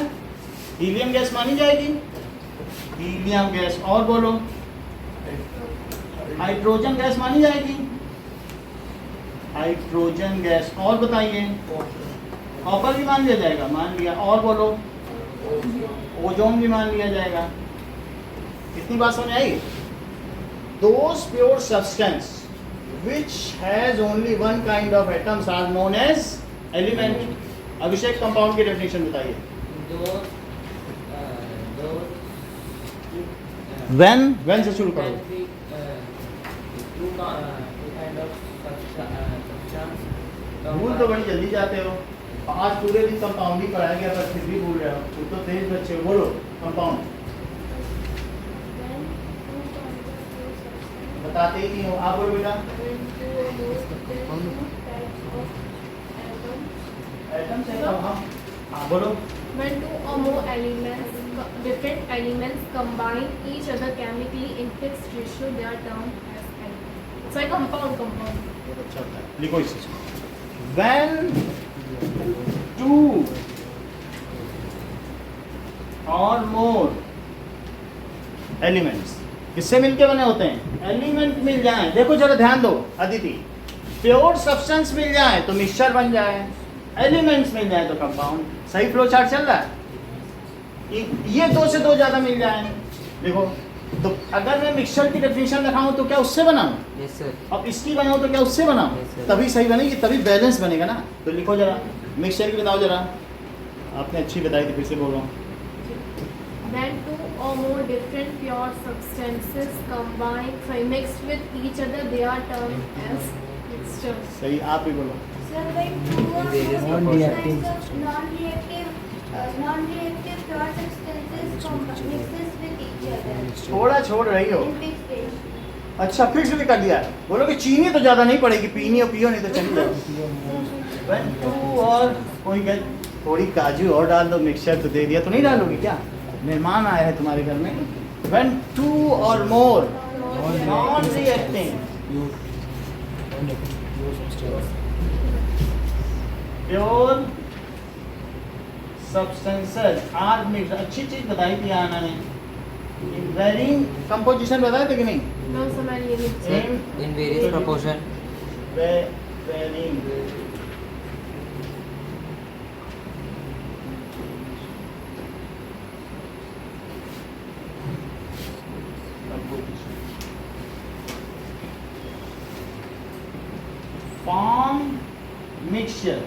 हीलियम गैस मानी जाएगी? Helium gas. और बोलो, हाइड्रोजन गैस मानी जाएगी? Hydrogen gas. और बताइए, कॉपर भी मान लिया जाएगा? मान लिया। और बोलो, ओजोन भी मान लिया जाएगा। कितनी बात समझ आई? Those pure substance which has only one kind of atoms are known as element. Abhishek, compound की डेफिनेशन बताइए। when से शुरू करो। भूल तो बड़ी जल्दी जाते हो। आज पूरे दिन कंपाउंड ही पढ़ाया गया पर फिर भी भूल रहे हो। तुम तो तेज बच्चे हो। बोलो कंपाउंड। बताते ही नहीं हो। आप बोलो बेटा। एटम से हाँ बोलो। When 2 or more elements, different elements combine each other chemically in fixed ratio, they are termed as elements. So, compound. बहुत अच्छा होता है। लिखो इसे। When 2 or more elements किससे मिलके बने होते हैं? एलिमेंट मिल जाए। देखो जरा ध्यान दो अदिति, प्योर सब्सटेंस मिल जाए तो मिक्सचर बन जाए, एलिमेंट्स मिल जाए तो कंपाउंड। सही फ्लो चार्ट चल रहा है? ये 2 से 2 ज्यादा मिल जाए। देखो तो अगर मैं मिक्सचर की डेफिनेशन लिखाऊं तो क्या उससे बनाऊं? Yes sir. अब इसकी बनाऊं तो क्या उससे बनाऊं? Yes, sir. तभी सही बनेगी, तभी बैलेंस बनेगा ना। तो लिखो जरा मिक्सचर की बताओ जरा। आपने अच्छी बताई थी, फिर से बोल रहा हूँ। When 2 or more different pure substances combine, mixed with each other, they are termed as mixtures. सही, आप भी बोलो। Sir, when 2 or Various more non-reactive kinds of non-reactive pure substances mixes with each other थोड़ा छोड़ रही हो। in fixed ratio. अच्छा फिक्स भी कर दिया। बोलो कि चीनी तो ज्यादा नहीं पड़ेगी, पीनी और पियो नहीं तो चली जाओ। When 2 और कोई कहे थोड़ी काजू और डाल दो, मिक्सचर तो दे दिया, तो नहीं डालोगी क्या? मेहमान आया है तुम्हारे घर में। When 2 or more non-reacting pure substances are mix, अच्छी चीज बताई थी आना ने, इन वेरिंग कंपोजिशन बताए थे कि नहीं? No, sir, मैं ये नहीं. Same In various proportion. Varying form mixture.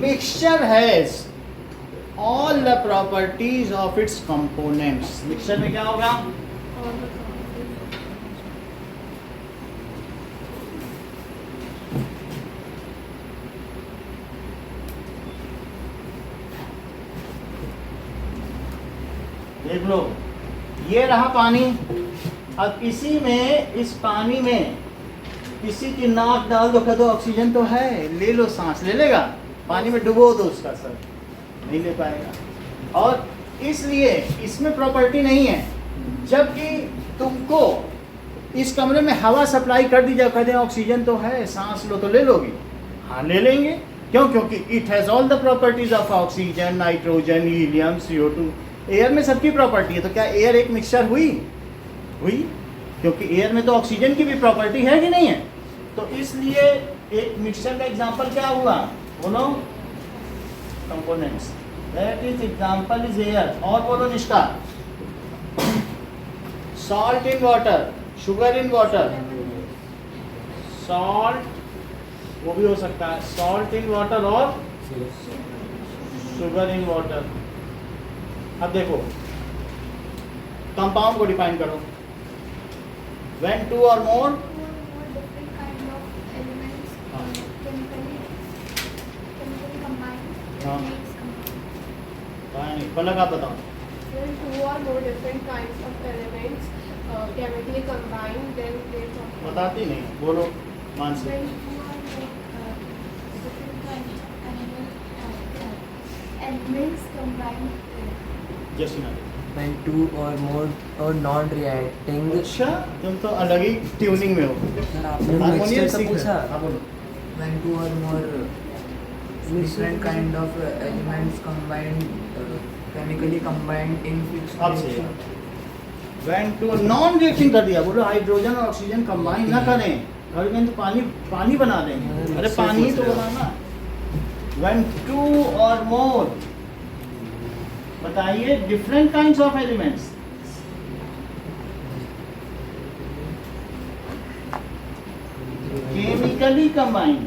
Mixture has all the properties of its components. Mixture में क्या होगा? All the properties. देख लो, ये रहा पानी। अब इसी में, इस पानी में किसी की नाक डाल दो, कह दो ऑक्सीजन तो है, ले लो सांस, ले लेगा? पानी में डुबो दो उसका सर, नहीं ले पाएगा। और इसलिए इसमें प्रॉपर्टी नहीं है। जबकि तुमको इस कमरे में हवा सप्लाई कर दी जाए, कहते हैं ऑक्सीजन तो है, सांस लो तो ले लोगे? हाँ ले लेंगे। क्यों? क्योंकि it has all the properties of oxygen, nitrogen, helium, CO2। Air में सबकी प्रॉपर्टी है, तो क्या एयर एक मिक्सचर हुई? क्योंकि एयर में तो ऑक्सीजन की भी प्रॉपर्टी है कि नहीं है? तो इसलिए एक मिक्सचर का एग्जांपल क्या हुआ? बोलो, components. That is example is air. और बोलो निष्ठा, salt in water, sugar in water. Salt वो भी हो सकता है, सॉल्ट इन वाटर और शुगर इन वाटर। अब देखो, कंपाउंड को डिफाइन करो। When two or more Two or more different kind of elements chemically combined हाँ। makes compound. पलक आप बताओ। When two or more different kinds of elements chemically combine, then they form. बताती नहीं, बोलो Mansi. When two or more different kinds of elements combine. जैसी ना। When two or more or non-reacting. अच्छा, तुम तो अलग ही ट्यूनिंग में हो। सर आपने हारमोनियम मिक्सचर का सीख रहे पूछा. हो। हाँ बोलो। When two or more different kind of elements combined, chemically combined in fixed अब से ratio. When two non reacting कर दिया, बोलो हाइड्रोजन और ऑक्सीजन कंबाइन ना करें, करेंगे तो पानी बना देंगे। अरे पानी ही तो बनाना। When two or more, बताइए, different kinds of elements. Chemically combined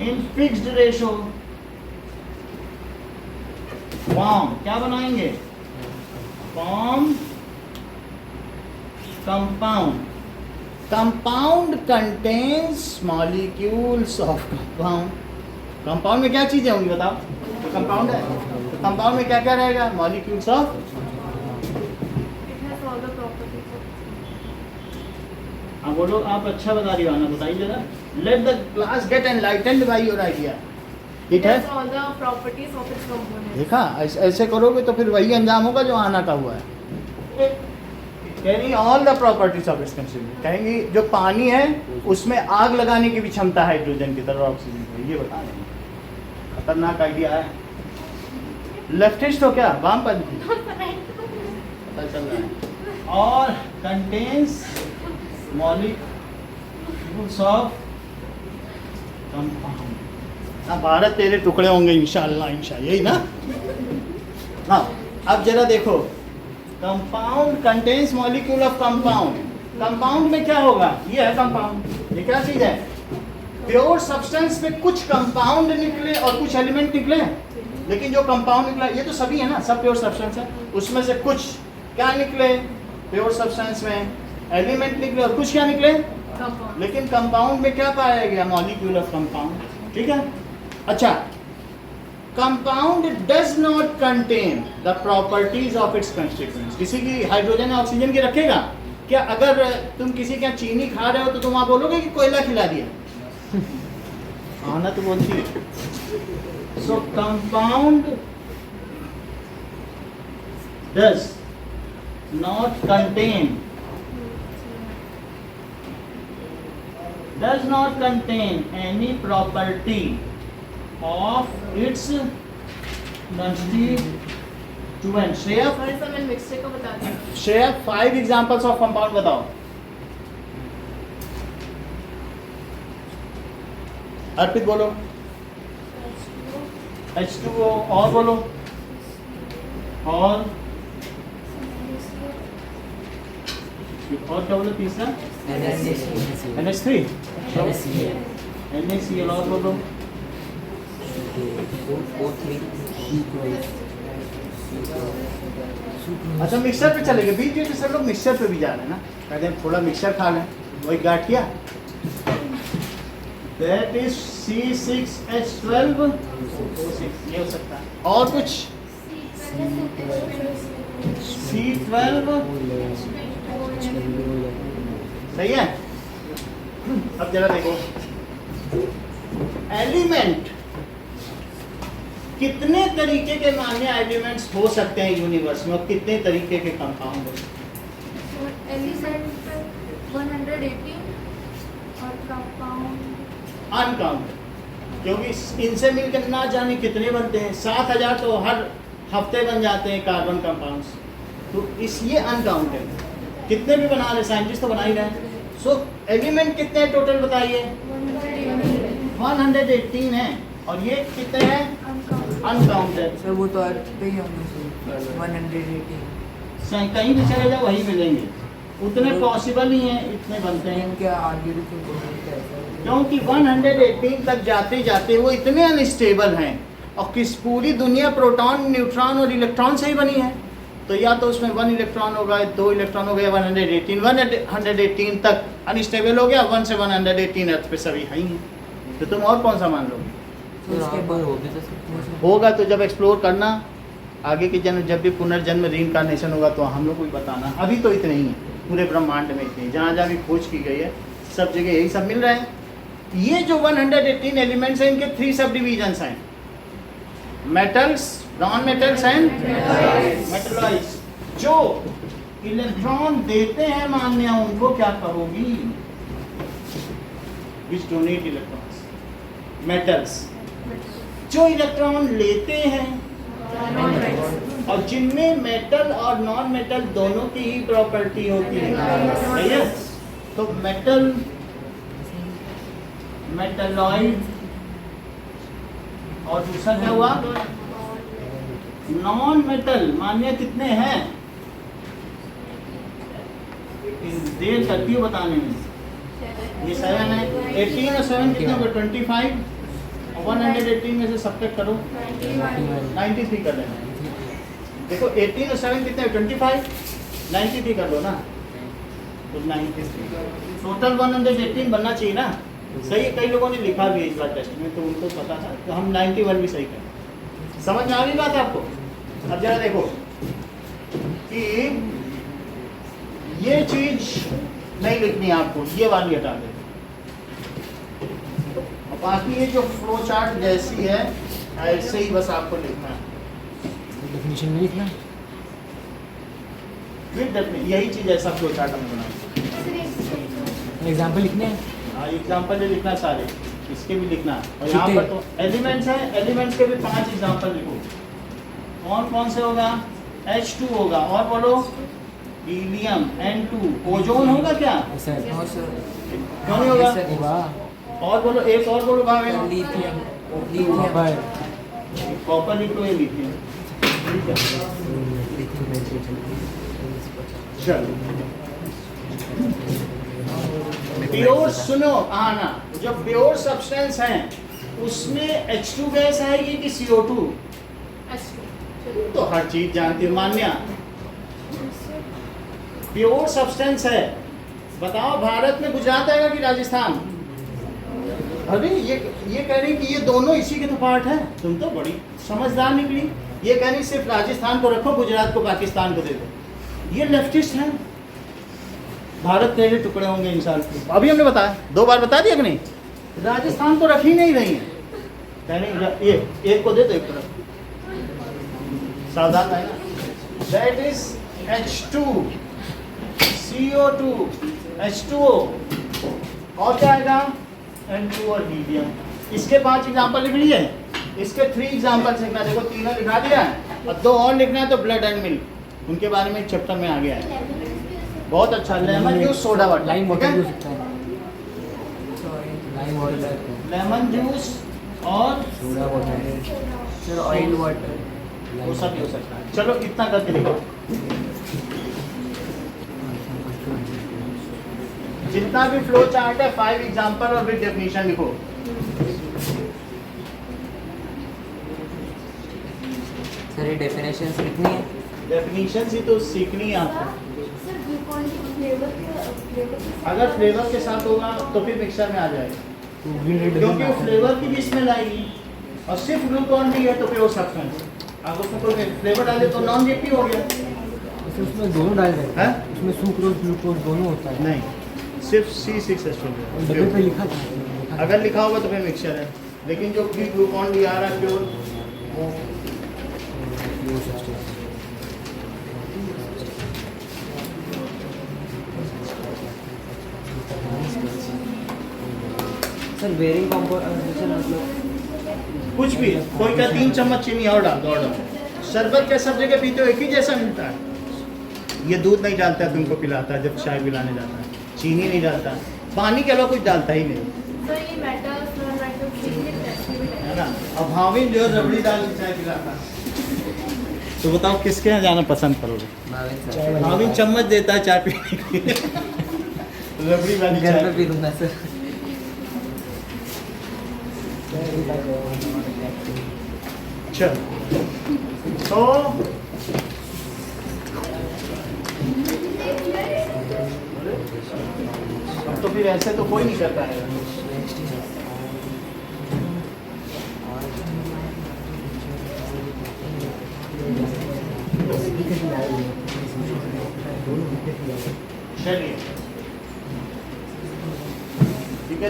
in fixed ratio form क्या बनाएंगे? Form compound. Compound contains molecules of compound. Compound में क्या चीजें होंगी बताओ? तो कंपाउंड है, तो कंपाउंड में क्या क्या रहेगा? Molecules of. It has all the properties of. हाँ बोलो, आप अच्छा बता रही हो आना, बताइए जरा। Let the class get enlightened by your idea. It ठीक है, has all the properties of its components. देखा, ऐसे करोगे तो फिर वही अंजाम होगा जो आना का हुआ है। कहेंगी all the properties of its constituent, कहेंगी जो पानी है उसमें आग लगाने की भी क्षमता है हाइड्रोजन की तरह ऑक्सीजन की, ये बता रहे हैं। खतरनाक आइडिया है। लेफ्टिस्ट हो क्या? वामपंथी? पता चल रहा है। और कंटेन्स मॉलिक्यूल्स ऑफ कंपाउंड। हाँ, भारत तेरे टुकड़े होंगे इंशाल्लाह, इंशाल्लाह, यही ना? हाँ, अब जरा देखो, compound contains molecule of compound. Compound में क्या होगा? ये है कंपाउंड। ये क्या चीज है? प्योर सब्सटेंस में कुछ कंपाउंड निकले और कुछ एलिमेंट निकले, लेकिन जो कंपाउंड निकला ये तो सभी है ना, सब प्योर सब्सटेंस है। उसमें से कुछ क्या निकले प्योर सब्सटेंस में? एलिमेंट निकले, और कुछ क्या निकले? Compound. लेकिन कंपाउंड में क्या पाया गया? Molecule of compound. ठीक है, अच्छा, compound does not contain the properties of its constituents. किसी की हाइड्रोजन या ऑक्सीजन की रखेगा क्या? अगर तुम किसी का चीनी खा रहे हो तो तुम आप बोलोगे कि कोयला खिला दिया? आना तो बोलती है। सो compound does not contain, does not contain any property of its constituent. Shreya, sorry sir, मैंने मिक्सचर का बता दिया. श्रेया 5 एग्जांपल्स ऑफ कंपाउंड बताओ. अर्पित बोलो. H2O. और बोलो. और क्या बोलो तीसरा? NH3. NaCl. और बोलो. अच्छा मिक्सर पे चलेंगे. बीच बीच में सब लोग मिक्सर पे भी जा रहे हैं ना. कहते हैं थोड़ा मिक्सर खा लें. वही गाठिया. That is C6H12. ये हो सकता है. और कुछ? C12. सही है. अब जरा देखो. एलिमेंट कितने तरीके के मान्य एलिमेंट्स हो सकते हैं यूनिवर्स में और कितने तरीके के कंपाउंड हो सकते हैं? एलिमेंट 118 और कंपाउंड अनकाउंटेड. क्योंकि इनसे मिलकर ना जाने कितने बनते हैं. 7000 तो हर हफ्ते बन जाते हैं कार्बन कंपाउंड्स. तो इसलिए अनकाउंटेड. कितने भी बना रहे साइंटिस्ट तो बना ही रहे. सो एलिमेंट कितने टोटल बताइए? 118 है. और ये कितने हैं? अनकाउंटेड. सर वो तो अर्थ पे ही होंगे सर 118. कहीं भी चले जाओ वही मिलेंगे. उतने पॉसिबल ही हैं. इतने बनते हैं. क्या आगे भी तो बोलते हैं सर. क्योंकि 118 तक जाते जाते वो इतने अनस्टेबल हैं. और किस पूरी दुनिया प्रोटॉन, न्यूट्रॉन और इलेक्ट्रॉन से ही बनी है. तो या तो उसमें 1 इलेक्ट्रॉन होगा, 2 इलेक्ट्रॉन हो गया. 118 तक अनस्टेबल हो गया. 1 से 118 अर्थ पे सभी है ही हैं. तो तुम और कौन सा मान लोगे? उसके बाद होगा तो जब एक्सप्लोर करना. आगे के जन्म जब भी पुनर्जन्म रीइंकार्नेशन होगा तो हम लोग को भी बताना. अभी तो इतने ही हैं पूरे ब्रह्मांड में. इतने जहाँ जहाँ भी खोज की गई है सब जगह यही सब मिल रहा है. ये जो 118 एलिमेंट्स हैं इनके 3 सब डिविजन्स हैं. Metals, non metals and metalloids. जो इलेक्ट्रॉन देते हैं मान्या उनको क्या कहोगी? विच डोनेट इलेक्ट्रॉन्स. मेटल्स. जो इलेक्ट्रॉन लेते हैं. और जिनमें मेटल और नॉन मेटल दोनों की ही प्रॉपर्टी होती है. सही है. तो मेटल, मेटलॉइड. और दूसरा क्या हुआ? Non metal. मान्य कितने हैं? देर करती हो बताने में. ये 7 है. 18 और 7 कितने हो गए? 25. 118 में से सब्ट्रैक्ट करो. 93 कर लेना. देखो 18 और 7 कितने? 25. 93 कर लो ना. तो 93 टोटल 118 बनना चाहिए ना. सही है. कई लोगों ने लिखा भी है इस बार टेस्ट में तो उनको पता था. तो हम 91 भी सही करें. समझ में आ गई बात आपको? अब जरा देखो कि ये चीज नहीं लिखनी आपको. ये वाली हटा दे. बाकी ये जो फ्लो चार्ट जैसी है ऐसे ही बस आपको लिखना है. डेफिनेशन में लिखना. यही चीज ऐसा फ्लो चार्ट हमें बनाना. एग्जाम्पल लिखने हैं. हाँ एग्जाम्पल ये लिखना सारे. इसके भी लिखना. और यहाँ पर तो एलिमेंट्स हैं. एलिमेंट्स के भी 5 एग्जाम्पल लिखो. कौन कौन से होगा? H2 होगा. और बोलो. हीलियम. N2. ओजोन होगा क्या? सर क्यों नहीं होगा? होगा. और बोलो. एक और बोलो. भाग लिथियम. कॉपर. कॉपर लिखो. ये लिथियम. ठीक है. चलो प्योर सुनो. हाँ ना. जो प्योर सब्सटेंस है उसमें H2 गैस आएगी कि CO2? तो हर चीज जानती हो मान्या. प्योर सब्सटेंस है. बताओ भारत में गुजरात आएगा कि राजस्थान? अरे ये कह रही कि ये दोनों इसी के तो पार्ट है. तुम तो बड़ी समझदार निकली. ये कह रही सिर्फ राजस्थान को रखो, गुजरात को पाकिस्तान को दे दो. ये लेफ्टिस्ट है. भारत के लिए टुकड़े होंगे इंसान के. अभी हमने बताया 2 बार बता दिया कि नहीं. राजस्थान तो रख ही नहीं रही है. कह रही ये एक को दे दो एक तरफ. सावधान है ना. That is H2 CO2 H2O और क्या आएगा N2 और हीलियम। इसके 5 एग्जाम्पल लिख लिए, इसके 3 एग्जाम्पल लिखना, देखो तीनों लिखा दिया है और 2 और लिखना है तो ब्लड एंड मिल्क उनके बारे में चैप्टर में आ गया है। बहुत अच्छा, lemon juice soda water, lime ठीक है? वाटर भी हो सकता है, लाइम वाटर, लेमन जूस और soda water, sir oil water, वो सब भी हो सकता है। चलो इतना करके लिखो, जितना भी फ्लो चार्ट है 5 एग्जांपल और विद डेफिनेशन लिखो। सर ये डेफिनेशंस कितनी है? डेफिनेशन ही तो सीखनी है आपको। सर ग्लूकॉन फ्लेवर के अगर फ्लेवर के साथ होगा तो फिर मिक्सर में आ जाएगा, क्योंकि वो फ्लेवर की भी स्मेल आएगी और सिर्फ ग्लूकॉन भी है तो फिर वो सब्सटेंस, अगर उसमें कोई फ्लेवर डाले तो नॉन रिएक्टिव हो गया। उसमें दोनों डाल देते हैं? हैं, उसमें सुक्रोज ग्लूकोज दोनों होता है। नहीं, सिर्फ C6H12 और डब्बे पे लिखा था, अगर लिखा होगा तो फिर मिक्सचर है, लेकिन जो भी ग्लूकॉन डी आ रहा है प्योर वो सर वेरिंग कंपोजिशन मतलब कुछ भी, कोई का 3 चम्मच चीनी और डाल दो, और डाल। शरबत क्या सब जगह पीते हो एक ही जैसा मिलता है। ये दूध नहीं डालता है तुमको पिलाता है जब चाय पिलाने जाता है, चीनी नहीं डालता, पानी के अलावा कुछ डालता ही नहीं, सर ये मेटल्स नॉन मेटल्स है ना। अब भाविन जो रबड़ी डाल के चाय पिलाता है, तो बताओ किसके यहाँ जाना पसंद करोगे? भाविन सर भाविन चम्मच देता है चाय पीने के लिए, रबड़ी वाली घर पे चाय। पी लूँगा सर। चल तो अब तो फिर ऐसे तो कोई नहीं करता है। चलिए ठीक है,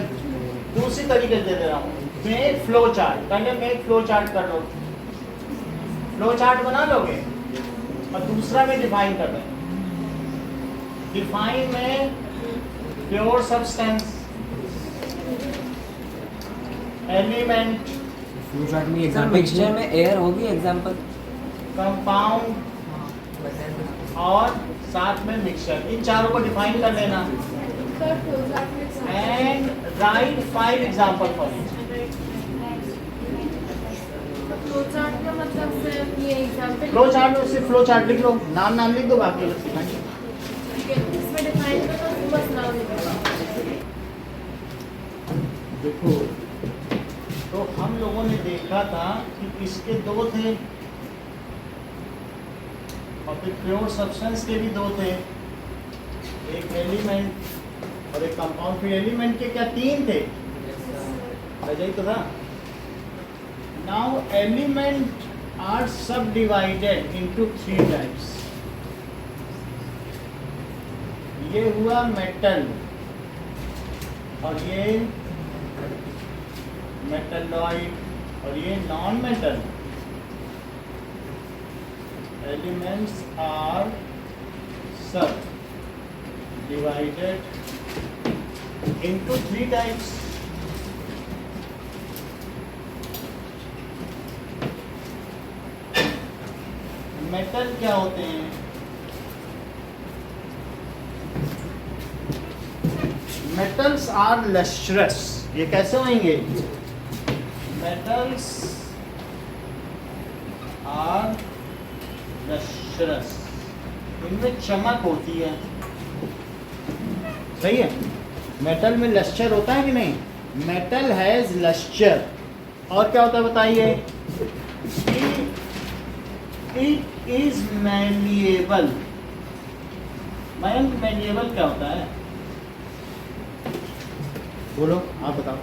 दूसरी तरीके से दे दे रहा हूँ, मेक फ्लो चार्ट, पहले मेक फ्लो चार्ट कर लो, फ्लो चार्ट बना लोगे और दूसरा में डिफाइन कर दें। डिफाइन में pure substance, element, flow chart में सर एग्जांपल मिक्सचर में एयर होगी एग्जांपल? कंपाउंड और साथ में मिक्सचर, इन चारों को डिफाइन कर लेना सर फ्लोचार्ट में and right 5 example for it. Flowchart का मतलब सिर्फ ये एग्जांपल फ्लो चार्ट में सिर्फ फ्लो चार्ट लिख लो, नाम लिख दो, बाकी लोग सिखाएंगे। ठीक है, इसमें डिफाइन करना तो बस नाम लिखना। देखो तो हम लोगों ने देखा था कि इसके 2 थे और फिर प्योर सब्सटेंस के भी 2 थे, एक एलिमेंट और एक कंपाउंड। फिर एलिमेंट के क्या 3 थे, यही तो था। Now element are subdivided into 3 types. ये हुआ मेटल और ये मेटलॉइड और ये non metal. Elements are subdivided into 3 types. Metal क्या होते हैं? Metals are lustrous. ये कैसे होंगे? मेटल्स आर लस्ट्रस, इनमें चमक होती है। सही है, मेटल में लस्टर होता है कि नहीं? Metal has lustre. और क्या होता है बताइए? It is malleable. मैलिएबल क्या होता है? बोलो, आप बताओ।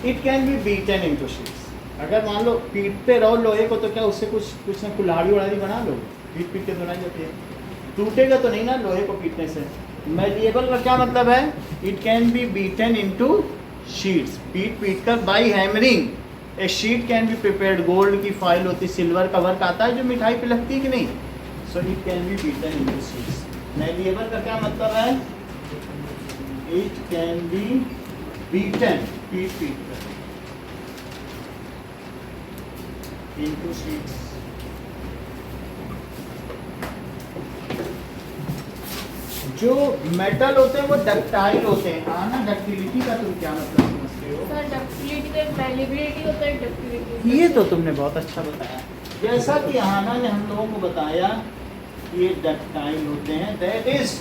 It can be beaten into sheets. अगर मान लो पीटते रहो लोहे को तो क्या उससे कुछ ना कुल्हाड़ी उड़ाड़ी बना लो, पीट के तो बनाई जाती है, टूटेगा तो नहीं ना लोहे को पीटने से। मैलिएबल का क्या मतलब है? It can be beaten into sheets. पीट कर by hammering A sheet can be prepared. Gold की फाइल होती, सिल्वर का वर्क आता है जो मिठाई पे लगती है कि नहीं, so it can be beaten into sheets. Malleable का क्या मतलब है? इट कैन बी बीटन, पीट कर इनटू शीट्स। जो मेटल होते हैं वो डक्टाइल होते हैं। हाँ ना, डक्टिलिटी का तुम क्या मतलब समझते हो? सर डक्टिलिटी का मैलिएबिलिटी होता है, डक्टिलिटी ये तो तुमने बहुत अच्छा बताया। जैसा कि आना ने हम लोगों को बताया ये डक्टाइल होते हैं, that is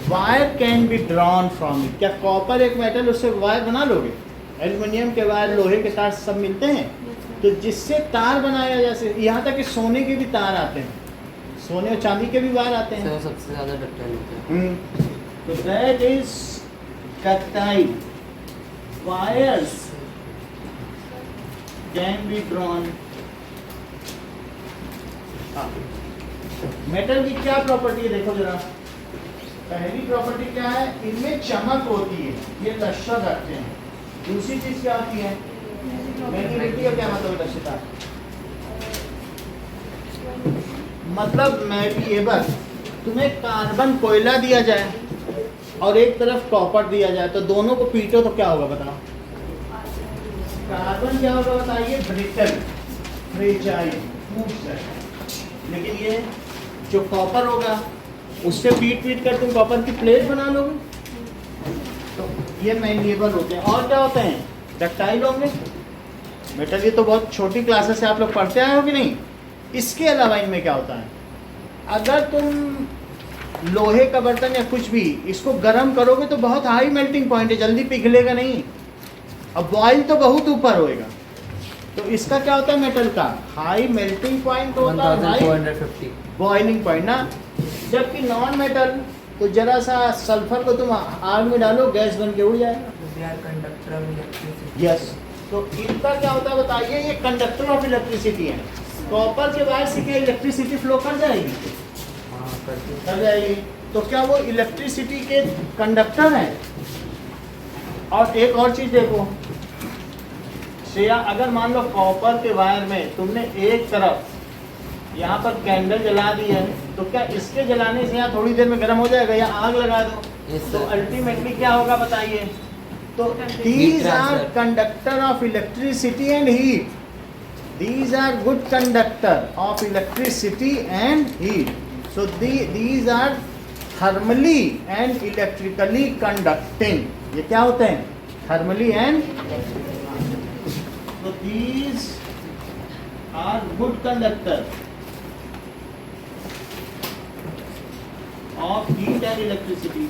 wire can be drawn from it. क्या कॉपर एक मेटल, उससे वायर बना लोगे? एल्युमिनियम के वायर, लोहे के तार सब मिलते हैं, तो जिससे तार बनाया, जैसे यहाँ तक कि सोने के भी तार आते हैं, सोने और चांदी के भी वायर आते हैं। सर सबसे ज़्यादा डक्टाइल होता है। तो that is ductile. Wires can be drawn. Metal की क्या प्रॉपर्टी है देखो जरा। पहली प्रॉपर्टी क्या है? इनमें चमक होती है, ये लश्कर रखते हैं। दूसरी चीज क्या होती है? मैग्नेटिक का क्या मतलब है? लश्यता मतलब मैलिएबल। तुम्हें कार्बन कोयला दिया जाए और एक तरफ कॉपर दिया जाए, तो दोनों को पीटो तो क्या होगा बताओ? कार्बन क्या होगा बताइए? ब्रिटल, फ्रेजाइल, टूट जाएगा। लेकिन ये जो कॉपर होगा उससे पीट कर तुम कॉपर की प्लेट बना लोगे। तो ये मैलिएबल होते हैं। और क्या होते हैं? डक्टाइल होंगे। मेटल ये तो बहुत छोटी क्लासेस से आप लोग पढ़ते आए हो कि नहीं? इसके अलावा इनमें क्या होता है? अगर तुम लोहे का बर्तन या कुछ भी इसको गर्म करोगे तो बहुत हाई मेल्टिंग पॉइंट है, जल्दी पिघलेगा नहीं, अब बॉइल तो बहुत ऊपर होएगा। तो इसका क्या होता है? मेटल का हाई मेल्टिंग पॉइंट होता है, हाई 1450। बॉइलिंग पॉइंट ना। जबकि नॉन मेटल तो जरा सा सल्फर को तुम आग में डालो, गैस बन के उड़ जाएगा। They are conductor of electricity. Yes, तो इनका क्या होता है बताइए? ये कंडक्टर ऑफ इलेक्ट्रिसिटी है। कॉपर के वायर से क्या इलेक्ट्रिसिटी फ्लो कर जाएगी? हाँ, करते कर जाएगी। तो क्या वो इलेक्ट्रिसिटी के कंडक्टर हैं? और एक और चीज देखो श्रेया, अगर मान लो कॉपर के वायर में तुमने एक तरफ यहाँ पर कैंडल जला दी है, तो क्या इसके जलाने से यहाँ थोड़ी देर में गर्म हो जाएगा? या आग लगा दो Yes, तो sir. अल्टीमेटली क्या होगा बताइए? तो Heat these are transfer. conductor of electricity and heat. These are good conductor of electricity and heat. So these are thermally and electrically conducting. ये क्या होते हैं? Thermally and so these are good conductor of heat and electricity.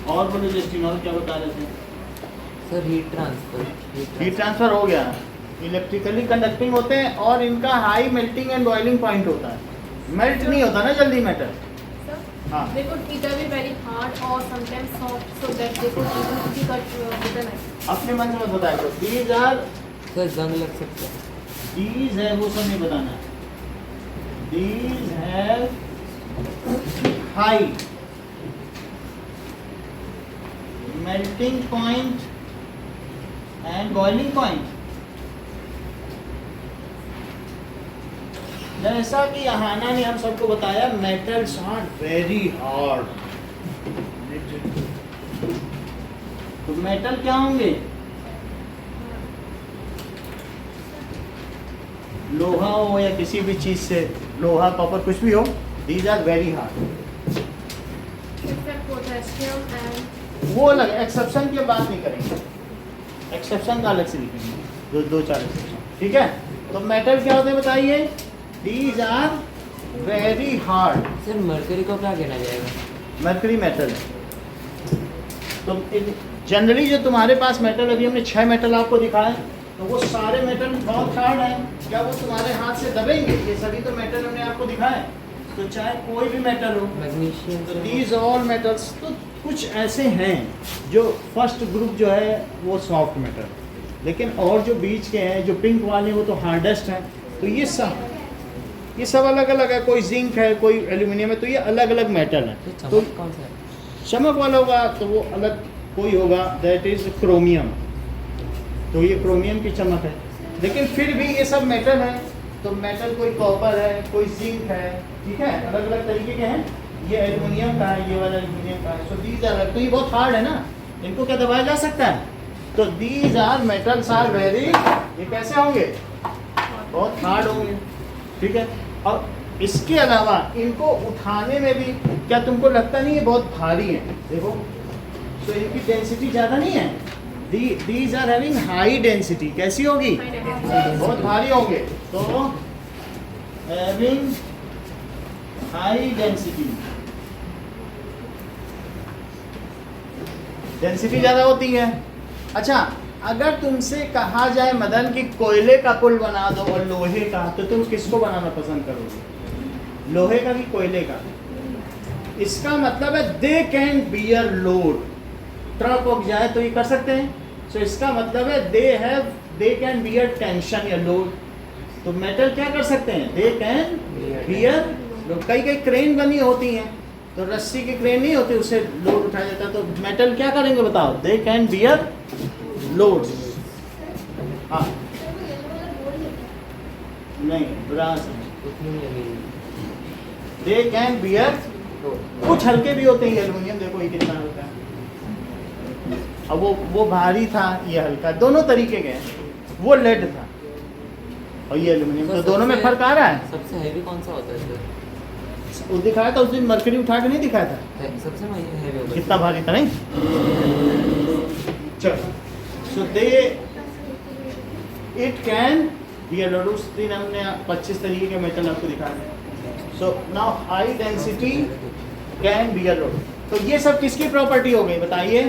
और बोलो जस्टिन, और क्या बता रहे थे? Sir heat transfer. Heat transfer हो गया। इलेक्ट्रिकली कंडक्टिंग होते हैं और इनका high melting and boiling point होता है। मेल्ट नहीं होता ना जल्दी मेटल। हाँ। They could either be very hard or sometimes soft, so that they could easily be cut with a knife. अपने मन से मत बताया करो। These are, सर जंग लग सकता है। these है वो सब नहीं बताना है। These have high melting point and boiling point. जैसा कि यहाना ने हम सबको बताया, मेटल्स आर वेरी हार्ड। तो मेटल क्या होंगे? लोहा हो या किसी भी चीज से, लोहा कॉपर कुछ भी हो, these are very hard. Except potassium and वो अलग एक्सेप्शन की बात नहीं करेंगे, एक्सेप्शन का अलग से लिखेंगे, दो चार एक्सेप्शन, ठीक है। तो मेटल क्या होते हैं बताइए? These are very hard. Sir mercury को क्या कहना जाएगा? मरकरी मेटल है। तो जनरली जो तुम्हारे पास मेटल, अभी हमने 6 मेटल आपको दिखाए, तो वो सारे मेटल बहुत हार्ड हैं। क्या वो तुम्हारे हाथ से दबेंगे? ये सभी तो मेटल हमने आपको दिखाए। तो चाहे कोई भी मेटल हो, मैग्नीशियम। तो दीज ऑल मेटल्स, तो कुछ ऐसे हैं जो फर्स्ट ग्रुप जो है वो सॉफ्ट मेटल, लेकिन और जो बीच के हैं जो पिंक वाले वो तो हार्डेस्ट हैं। तो ये सब अलग अलग है, कोई जिंक है, कोई एल्यूमिनियम है, तो ये अलग अलग मेटल है। तो तो चमक कौन सा है? चमक वाला होगा तो वो अलग कोई होगा, दैट इज क्रोमियम। तो ये क्रोमियम की चमक है। लेकिन फिर भी ये सब मेटल है, तो मेटल कोई कॉपर है, कोई जिंक है, ठीक है, अलग अलग तरीके के हैं। ये एल्युमिनियम का है, ये वाला एल्युमिनियम का है। सो दीज आर, तो ये बहुत हार्ड है ना, इनको क्या दबाया जा सकता है? तो these are metals are very, ये कैसे होंगे? बहुत हार्ड होंगे, ठीक है। और इसके अलावा इनको उठाने में भी, क्या तुमको लगता नहीं है बहुत भारी है? देखो, तो इनकी डेंसिटी ज़्यादा नहीं है। These are having high density, कैसी होगी? बहुत भारी होंगे। तो हैविंग हाई डेंसिटी, डेंसिटी ज़्यादा होती है। अच्छा, अगर तुमसे कहा जाए मदन कि कोयले का पुल बना दो और लोहे का, तो तुम किसको बनाना पसंद करोगे? लोहे का कि कोयले का? इसका मतलब है they can bear load, truck उग जाए तो ये कर सकते हैं। सो इसका मतलब है दे कैन बियर टेंशन या लोड। तो मेटल क्या कर सकते हैं? They can bear load. कई कई क्रेन बनी होती हैं, तो रस्सी की क्रेन नहीं होती, उससे लोड उठाया जाता है। तो मेटल क्या करेंगे बताओ? They can bear load. हाँ, नहीं, ब्रास दे कैन बियर। कुछ हल्के भी होते हैं, एल्युमिनियम देखो ये कितना हल्का है। अब वो भारी था, ये हल्का, दोनों तरीके के हैं। वो लेड था और ये एल्युमिनियम, तो दोनों में फर्क आ रहा है। सबसे हैवी कौन सा होता है सर? वो दिखाया था उस दिन, मरकरी उठा के नहीं दिखाया था? सबसे हैवी होता है। कितना भारी था, नहीं? चलो, सो दे इट कैन बी लोड। उस दिन हमने 25 तरीके के मेटल आपको दिखाया। So now high density can be load. तो ये सब किसकी प्रॉपर्टी हो गई बताइए?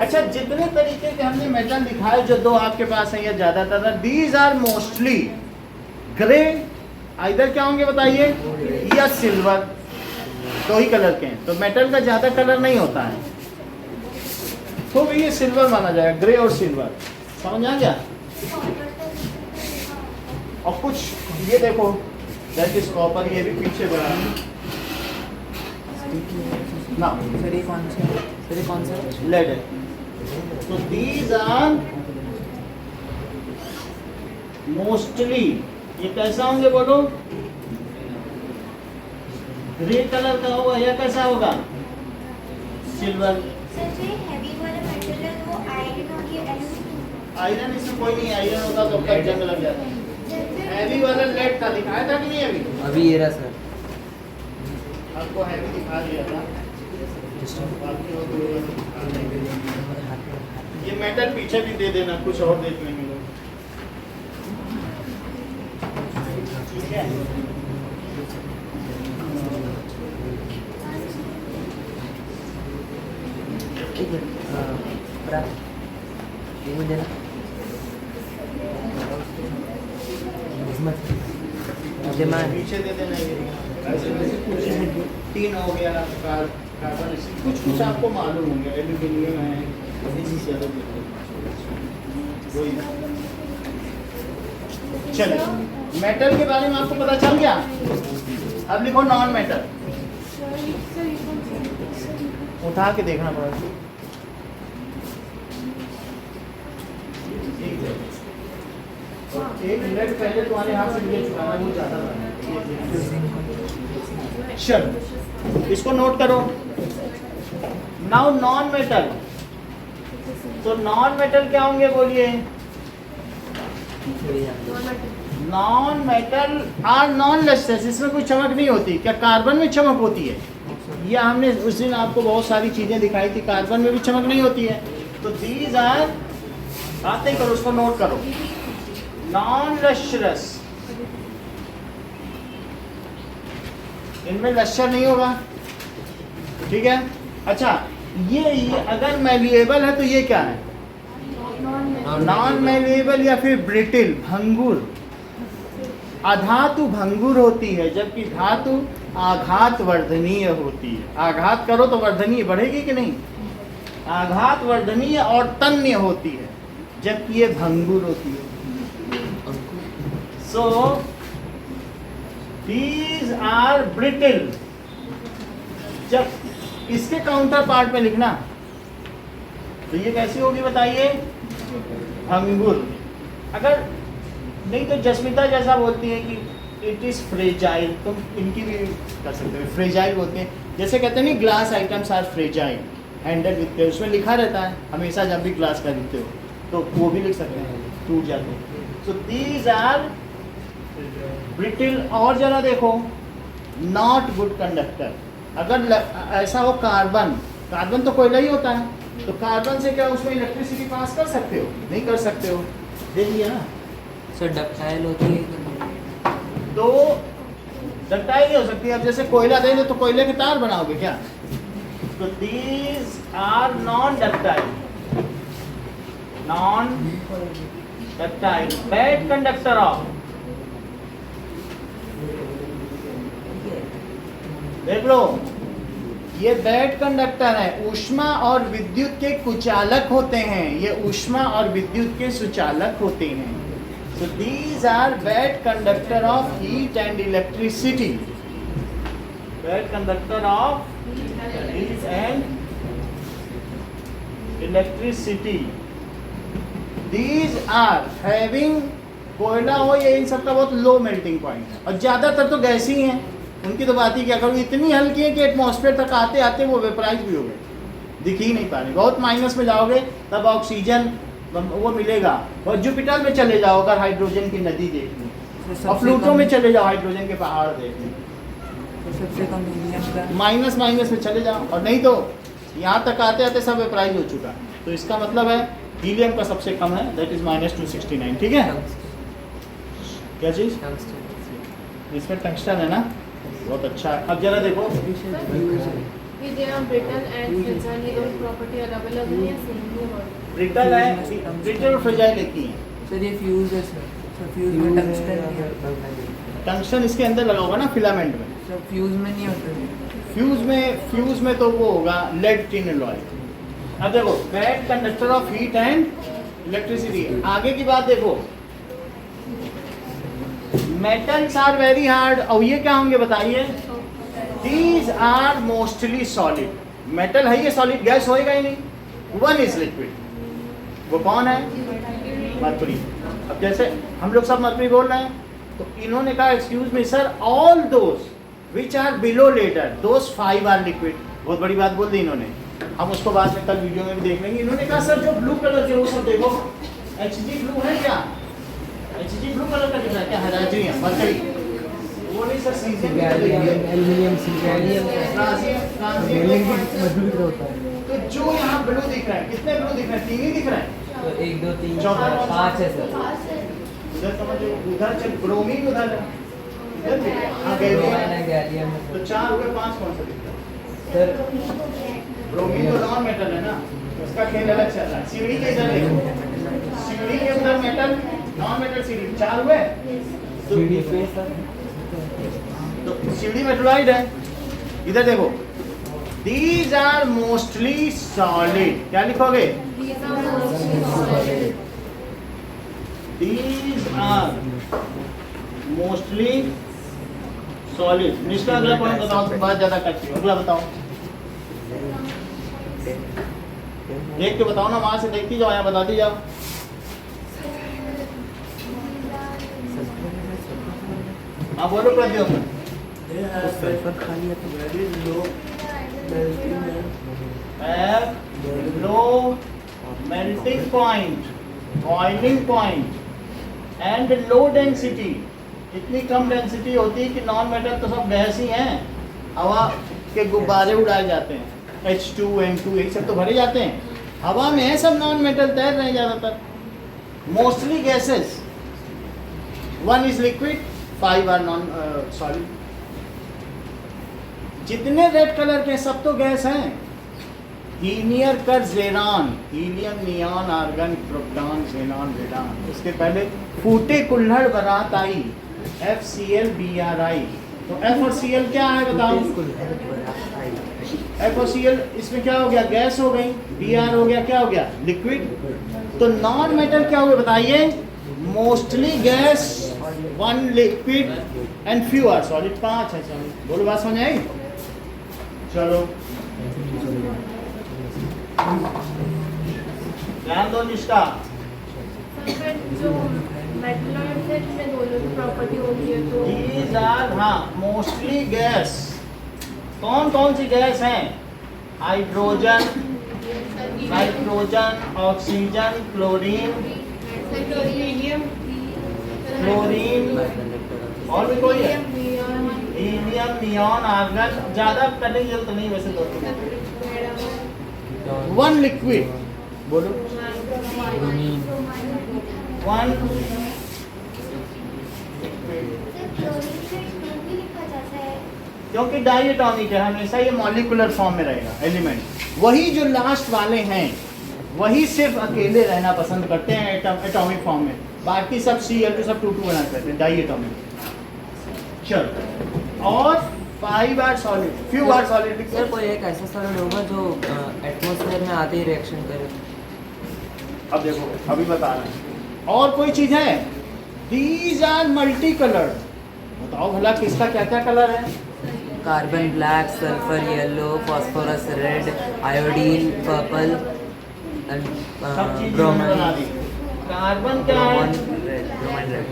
अच्छा, जितने तरीके के हमने मेटल दिखाए, जो दो आपके पास है या ज्यादातर, दीज आर मोस्टली ग्रे, इधर क्या होंगे बताइए? या सिल्वर, दो ही कलर के हैं। तो मेटल का ज्यादा कलर नहीं होता है, तो भी ये सिल्वर माना जाएगा, ग्रे और सिल्वर। समझ आ गया? और कुछ ये देखो, दैट इज कॉपर, ये भी पीछे बड़ा ना, सर ये कौन सा? सर ये कौन सा? लेड है। तो दीज आर मोस्टली, ये कैसा होंगे बोलो? ग्रे कलर का होगा या कैसा होगा? सिल्वर। सर जो हैवी वाला मेटल है वो आयरन और ये एल्युमिनियम। आयरन इसमें कोई नहीं, आयरन होता तो कट जंग लग जाता। हैवी वाला लेड का दिखाया था कि नहीं अभी? अभी ये रहा सर। आपको हैवी दिखा दिया था। ये मेटल पीछे भी दे देना, कुछ और देख लेंगे लोग, ठीक है? एक मिनट, देना पीछे दे देना। ये 3 हो गया, कार्बन, कुछ कुछ आपको मालूम होंगे, एल्यूमिनियम है, चलिए, मेटल के बारे में आपको पता चल गया। अब लिखो नॉन मेटल, उठा के देखना पड़ेगा। एक मिनट पहले तुम्हारे हाथ से ले चुका है, वो ज़्यादा था। चलो, इसको नोट करो। नाउ नॉन मेटल, तो नॉन मेटल क्या होंगे बोलिए? नॉन मेटल आर नॉन लस्टर्स, इसमें कोई चमक नहीं होती। क्या कार्बन में चमक होती है? या हमने उस दिन आपको बहुत सारी चीजें दिखाई थी, कार्बन में भी चमक नहीं होती है। तो दीज आर, बात नहीं करो, उसको नोट करो। नॉन लस्टरस, इनमें लश्चर नहीं होगा, ठीक है? अच्छा, ये अगर मैलिएबल है तो ये क्या है? नॉन मैलिएबल या फिर ब्रिटिल, भंगुर। अधातु भंगुर होती है, जबकि धातु आघात वर्धनीय होती है। आघात करो तो वर्धनीय बढ़ेगी कि नहीं? आघात वर्धनीय और तन्य होती है, जबकि ये भंगुर होती है। सो these are brittle। जब इसके काउंटर पार्ट में लिखना, तो ये कैसी होगी बताइए? भंगुर। अगर नहीं तो जस्मिता जैसा बोलती है कि इट इज़ फ्रेजाइल, तुम इनकी भी कर सकते हो, फ्रेजाइल बोलते हैं। जैसे कहते हैं नहीं glass items are fragile, handle with care, उसमें लिखा रहता है हमेशा जब भी ग्लास खरीदते हो, तो वो भी लिख सकते हैं, टूट जाते हैं। So these are brittle. और जरा देखो, नॉट गुड कंडक्टर। अगर ऐसा हो कार्बन, कार्बन तो कोयला ही होता है, तो कार्बन से क्या उसमें इलेक्ट्रिसिटी पास कर सकते हो? नहीं कर सकते हो, देख लिया ना। सर डक्टाइल होती है तो डक्टाइल नहीं हो सकती। अब जैसे कोयला दे दो तो कोयले के तार बनाओगे क्या? तो these are non ductile, non ductile, bad conductor of. देख लो, ये बैड कंडक्टर है, ऊष्मा और विद्युत के कुचालक होते हैं, ये ऊष्मा और विद्युत के सुचालक होते हैं। So these are bad conductor of heat and electricity. Bad conductor of heat and electricity. These are having, कोयला हो या इन सब का बहुत लो मेल्टिंग पॉइंट है, और ज़्यादातर तो गैस ही हैं, उनकी तो बात ही क्या करूँ, इतनी हल्की है कि एटमॉस्फेयर तक आते आते वो वेपराइज भी हो गए, दिख ही नहीं पा रहे। बहुत माइनस में जाओगे तब ऑक्सीजन वो मिलेगा। और जुपिटर में चले जाओ अगर हाइड्रोजन की नदी देखनी, और प्लूटो में चले जाओ हाइड्रोजन के पहाड़ देखने, तो सबसे कम हीलियम का माइनस में चले जाओ, और नहीं तो यहाँ तक आते आते सब वेपराइज हो चुका। तो इसका मतलब है हीलियम का सबसे कम है, दैट इज -269। ठीक है, क्या चीज़? इसमें टंगस्टन है ना, बहुत अच्छा है। अब जरा देखो, कि they are brittle and fragile, ये दोनों प्रॉपर्टी अलग अलग है या सेम है? ब्रिटल है, ब्रिटल और फ्रेजाइल एक ही है। सर ये फ्यूज है सर, फ्यूज में टंगस्टन नहीं होता, टंगस्टन इसके अंदर लगा होगा ना फिलामेंट में, सर फ्यूज में नहीं होता। फ्यूज में तो वो होगा लेड टिन एलॉय। अब देखो, bad conductor of heat and electricity. आगे की बात देखो, मेटल्स आर वेरी हार्ड, और ये क्या होंगे बताइए? These are mostly solid. Metal है ये सॉलिड, गैस होएगा ही नहीं। वन इज लिक्विड, वो कौन है? मरकरी। अब जैसे हम लोग सब मरकरी बोल रहे हैं, तो इन्होंने कहा excuse me sir, all those which are below letter those 5 are liquid. बहुत बड़ी बात बोल दी इन्होंने, हम उसको बाद में कल वीडियो में भी देख लेंगे। इन्होंने कहा सर जो ब्लू कलर के वो सब देखो, HG ब्लू है क्या? HG ब्लू कलर का दिख रहा है क्या? हाइड्रोजन है, मरकरी वो नहीं सर, सीजियम एल्यूमिनियम ट्रांजियम की मजबूत की तरह होता है। तो जो यहाँ ब्लू दिख रहा है, कितने ब्लू दिख रहे हैं? 3 ही दिख रहे हैं। तो 1 2 3 4 5 है सर। उधर समझो, उधर चल ब्रोमीन उधर है, इधर भी है। हाँ, गैलियम है तो 4 हो गए, 5 कौन सा दिख रहा है? सर। ब्रोमीन तो नॉन मेटल है ना, उसका खेल अलग चल रहा है। सीढ़ी के इधर देखो, सीढ़ी के अंदर मेटल, नॉन मेटल सीढ़ी, 4 हुए। तो सीढ़ी पे सर, तो सीढ़ी मेटलॉइड है। इधर देखो, दीज आर मोस्टली सॉलिड। क्या लिखोगे? These are mostly solid. Nishtha अगला पॉइंट बताओ, बात ज्यादा करती हो, अगला बताओ। देख के बताओ ना, वहां से देखती जाओ, यहाँ बताती जाओ। हाँ बोलो Pradyumna. Low melting point, boiling point and low density. इतनी कम डेंसिटी होती है कि नॉन मेटल तो सब गैस ही हैं, हवा के गुब्बारे उड़ाए जाते हैं, H2 N2 ये सब तो भरे जाते हैं, हवा में है सब, नॉन मेटल तैर रहे हैं ज़्यादातर। Mostly gases, 1 is liquid, 5 are non solid. जितने रेड कलर के सब तो गैस हैं। हीनियर कर ज़ेरान, helium, neon, argon, proton, xenon, radon. इसके पहले फूटे कुल्हड़ बारात आई, FCl BRI। तो F और Cl क्या है बताओ? F और Cl इसमें क्या हो गया? गैस हो गई। Br हो गया, क्या हो गया? लिक्विड। तो नॉन मेटल क्या हो गया बताइए? Mostly gas, 1 liquid and few are solid. 5 है सॉलिड। बोलो, बात समझ आई? चलो ध्यान दो निष्ठा। जो मेटलॉइड से इसमें दोनों की प्रॉपर्टी होती है तो These are हाँ मोस्टली गैस। कौन कौन सी गैस हैं? Hydrogen, nitrogen, oxygen, chlorine, chlorine और भी कोई है? Helium, neon, argon. ज़्यादा करने की जरूरत नहीं वैसे दोस्तों। वन लिक्विड बोलो। ब्रोमीन, वन सर क्लोरीन से 2 भी लिखा जाता है। क्योंकि डाइएटॉमिक है, हमेशा ये मॉलिक्यूलर फॉर्म में रहेगा एलिमेंट। वही जो लास्ट वाले हैं वही सिर्फ अकेले रहना पसंद करते हैं एटॉमिक फॉर्म में, बाकी सब Cl2 सब 2 बना करते हैं डाइएटॉमिक। चलो और 5 are solid, few are solid. Sir कोई एक ऐसा सॉलिड होगा जो एटमॉस्फेयर में आते ही रिएक्शन करे? अब देखो अभी बता रहे हैं। और कोई चीज है? These are multicoloured. बताओ भला किसका क्या क्या कलर है? Carbon black, sulphur yellow, phosphorus red, iodine purple and सब चीज बना दी। कार्बन क्या है? Bromine red.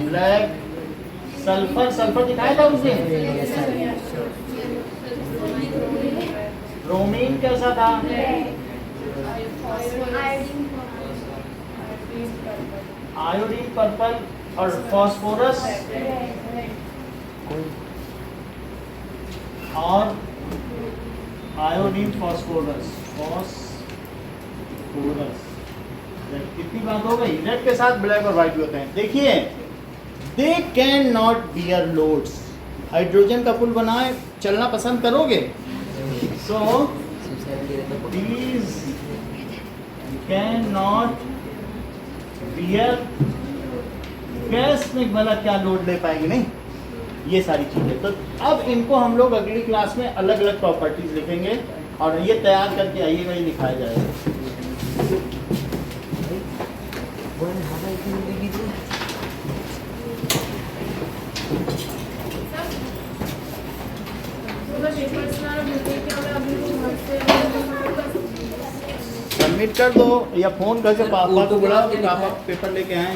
Black, sulphur, sulphur दिखाया था उस दिन। ब्रोमीन कैसा था? आयोडीन पर्पल और फास्फोरस और आयोडीन फास्फोरस कितनी बात हो गई? रेड के साथ ब्लैक और व्हाइट भी होते हैं। देखिए they can not bear loads. Hydrogen का पुल बनाए चलना पसंद करोगे? सो these cannot bear गैस में भला क्या लोड ले पाएंगे? नहीं, ये सारी चीजें। तो अब इनको हम लोग अगली क्लास में अलग अलग प्रॉपर्टीज लिखेंगे और ये तैयार करके आइएगा, ये लिखाया जाएगा। सबमिट कर दो या फोन करके पापा को बुलाओ कि पापा पेपर लेके आए।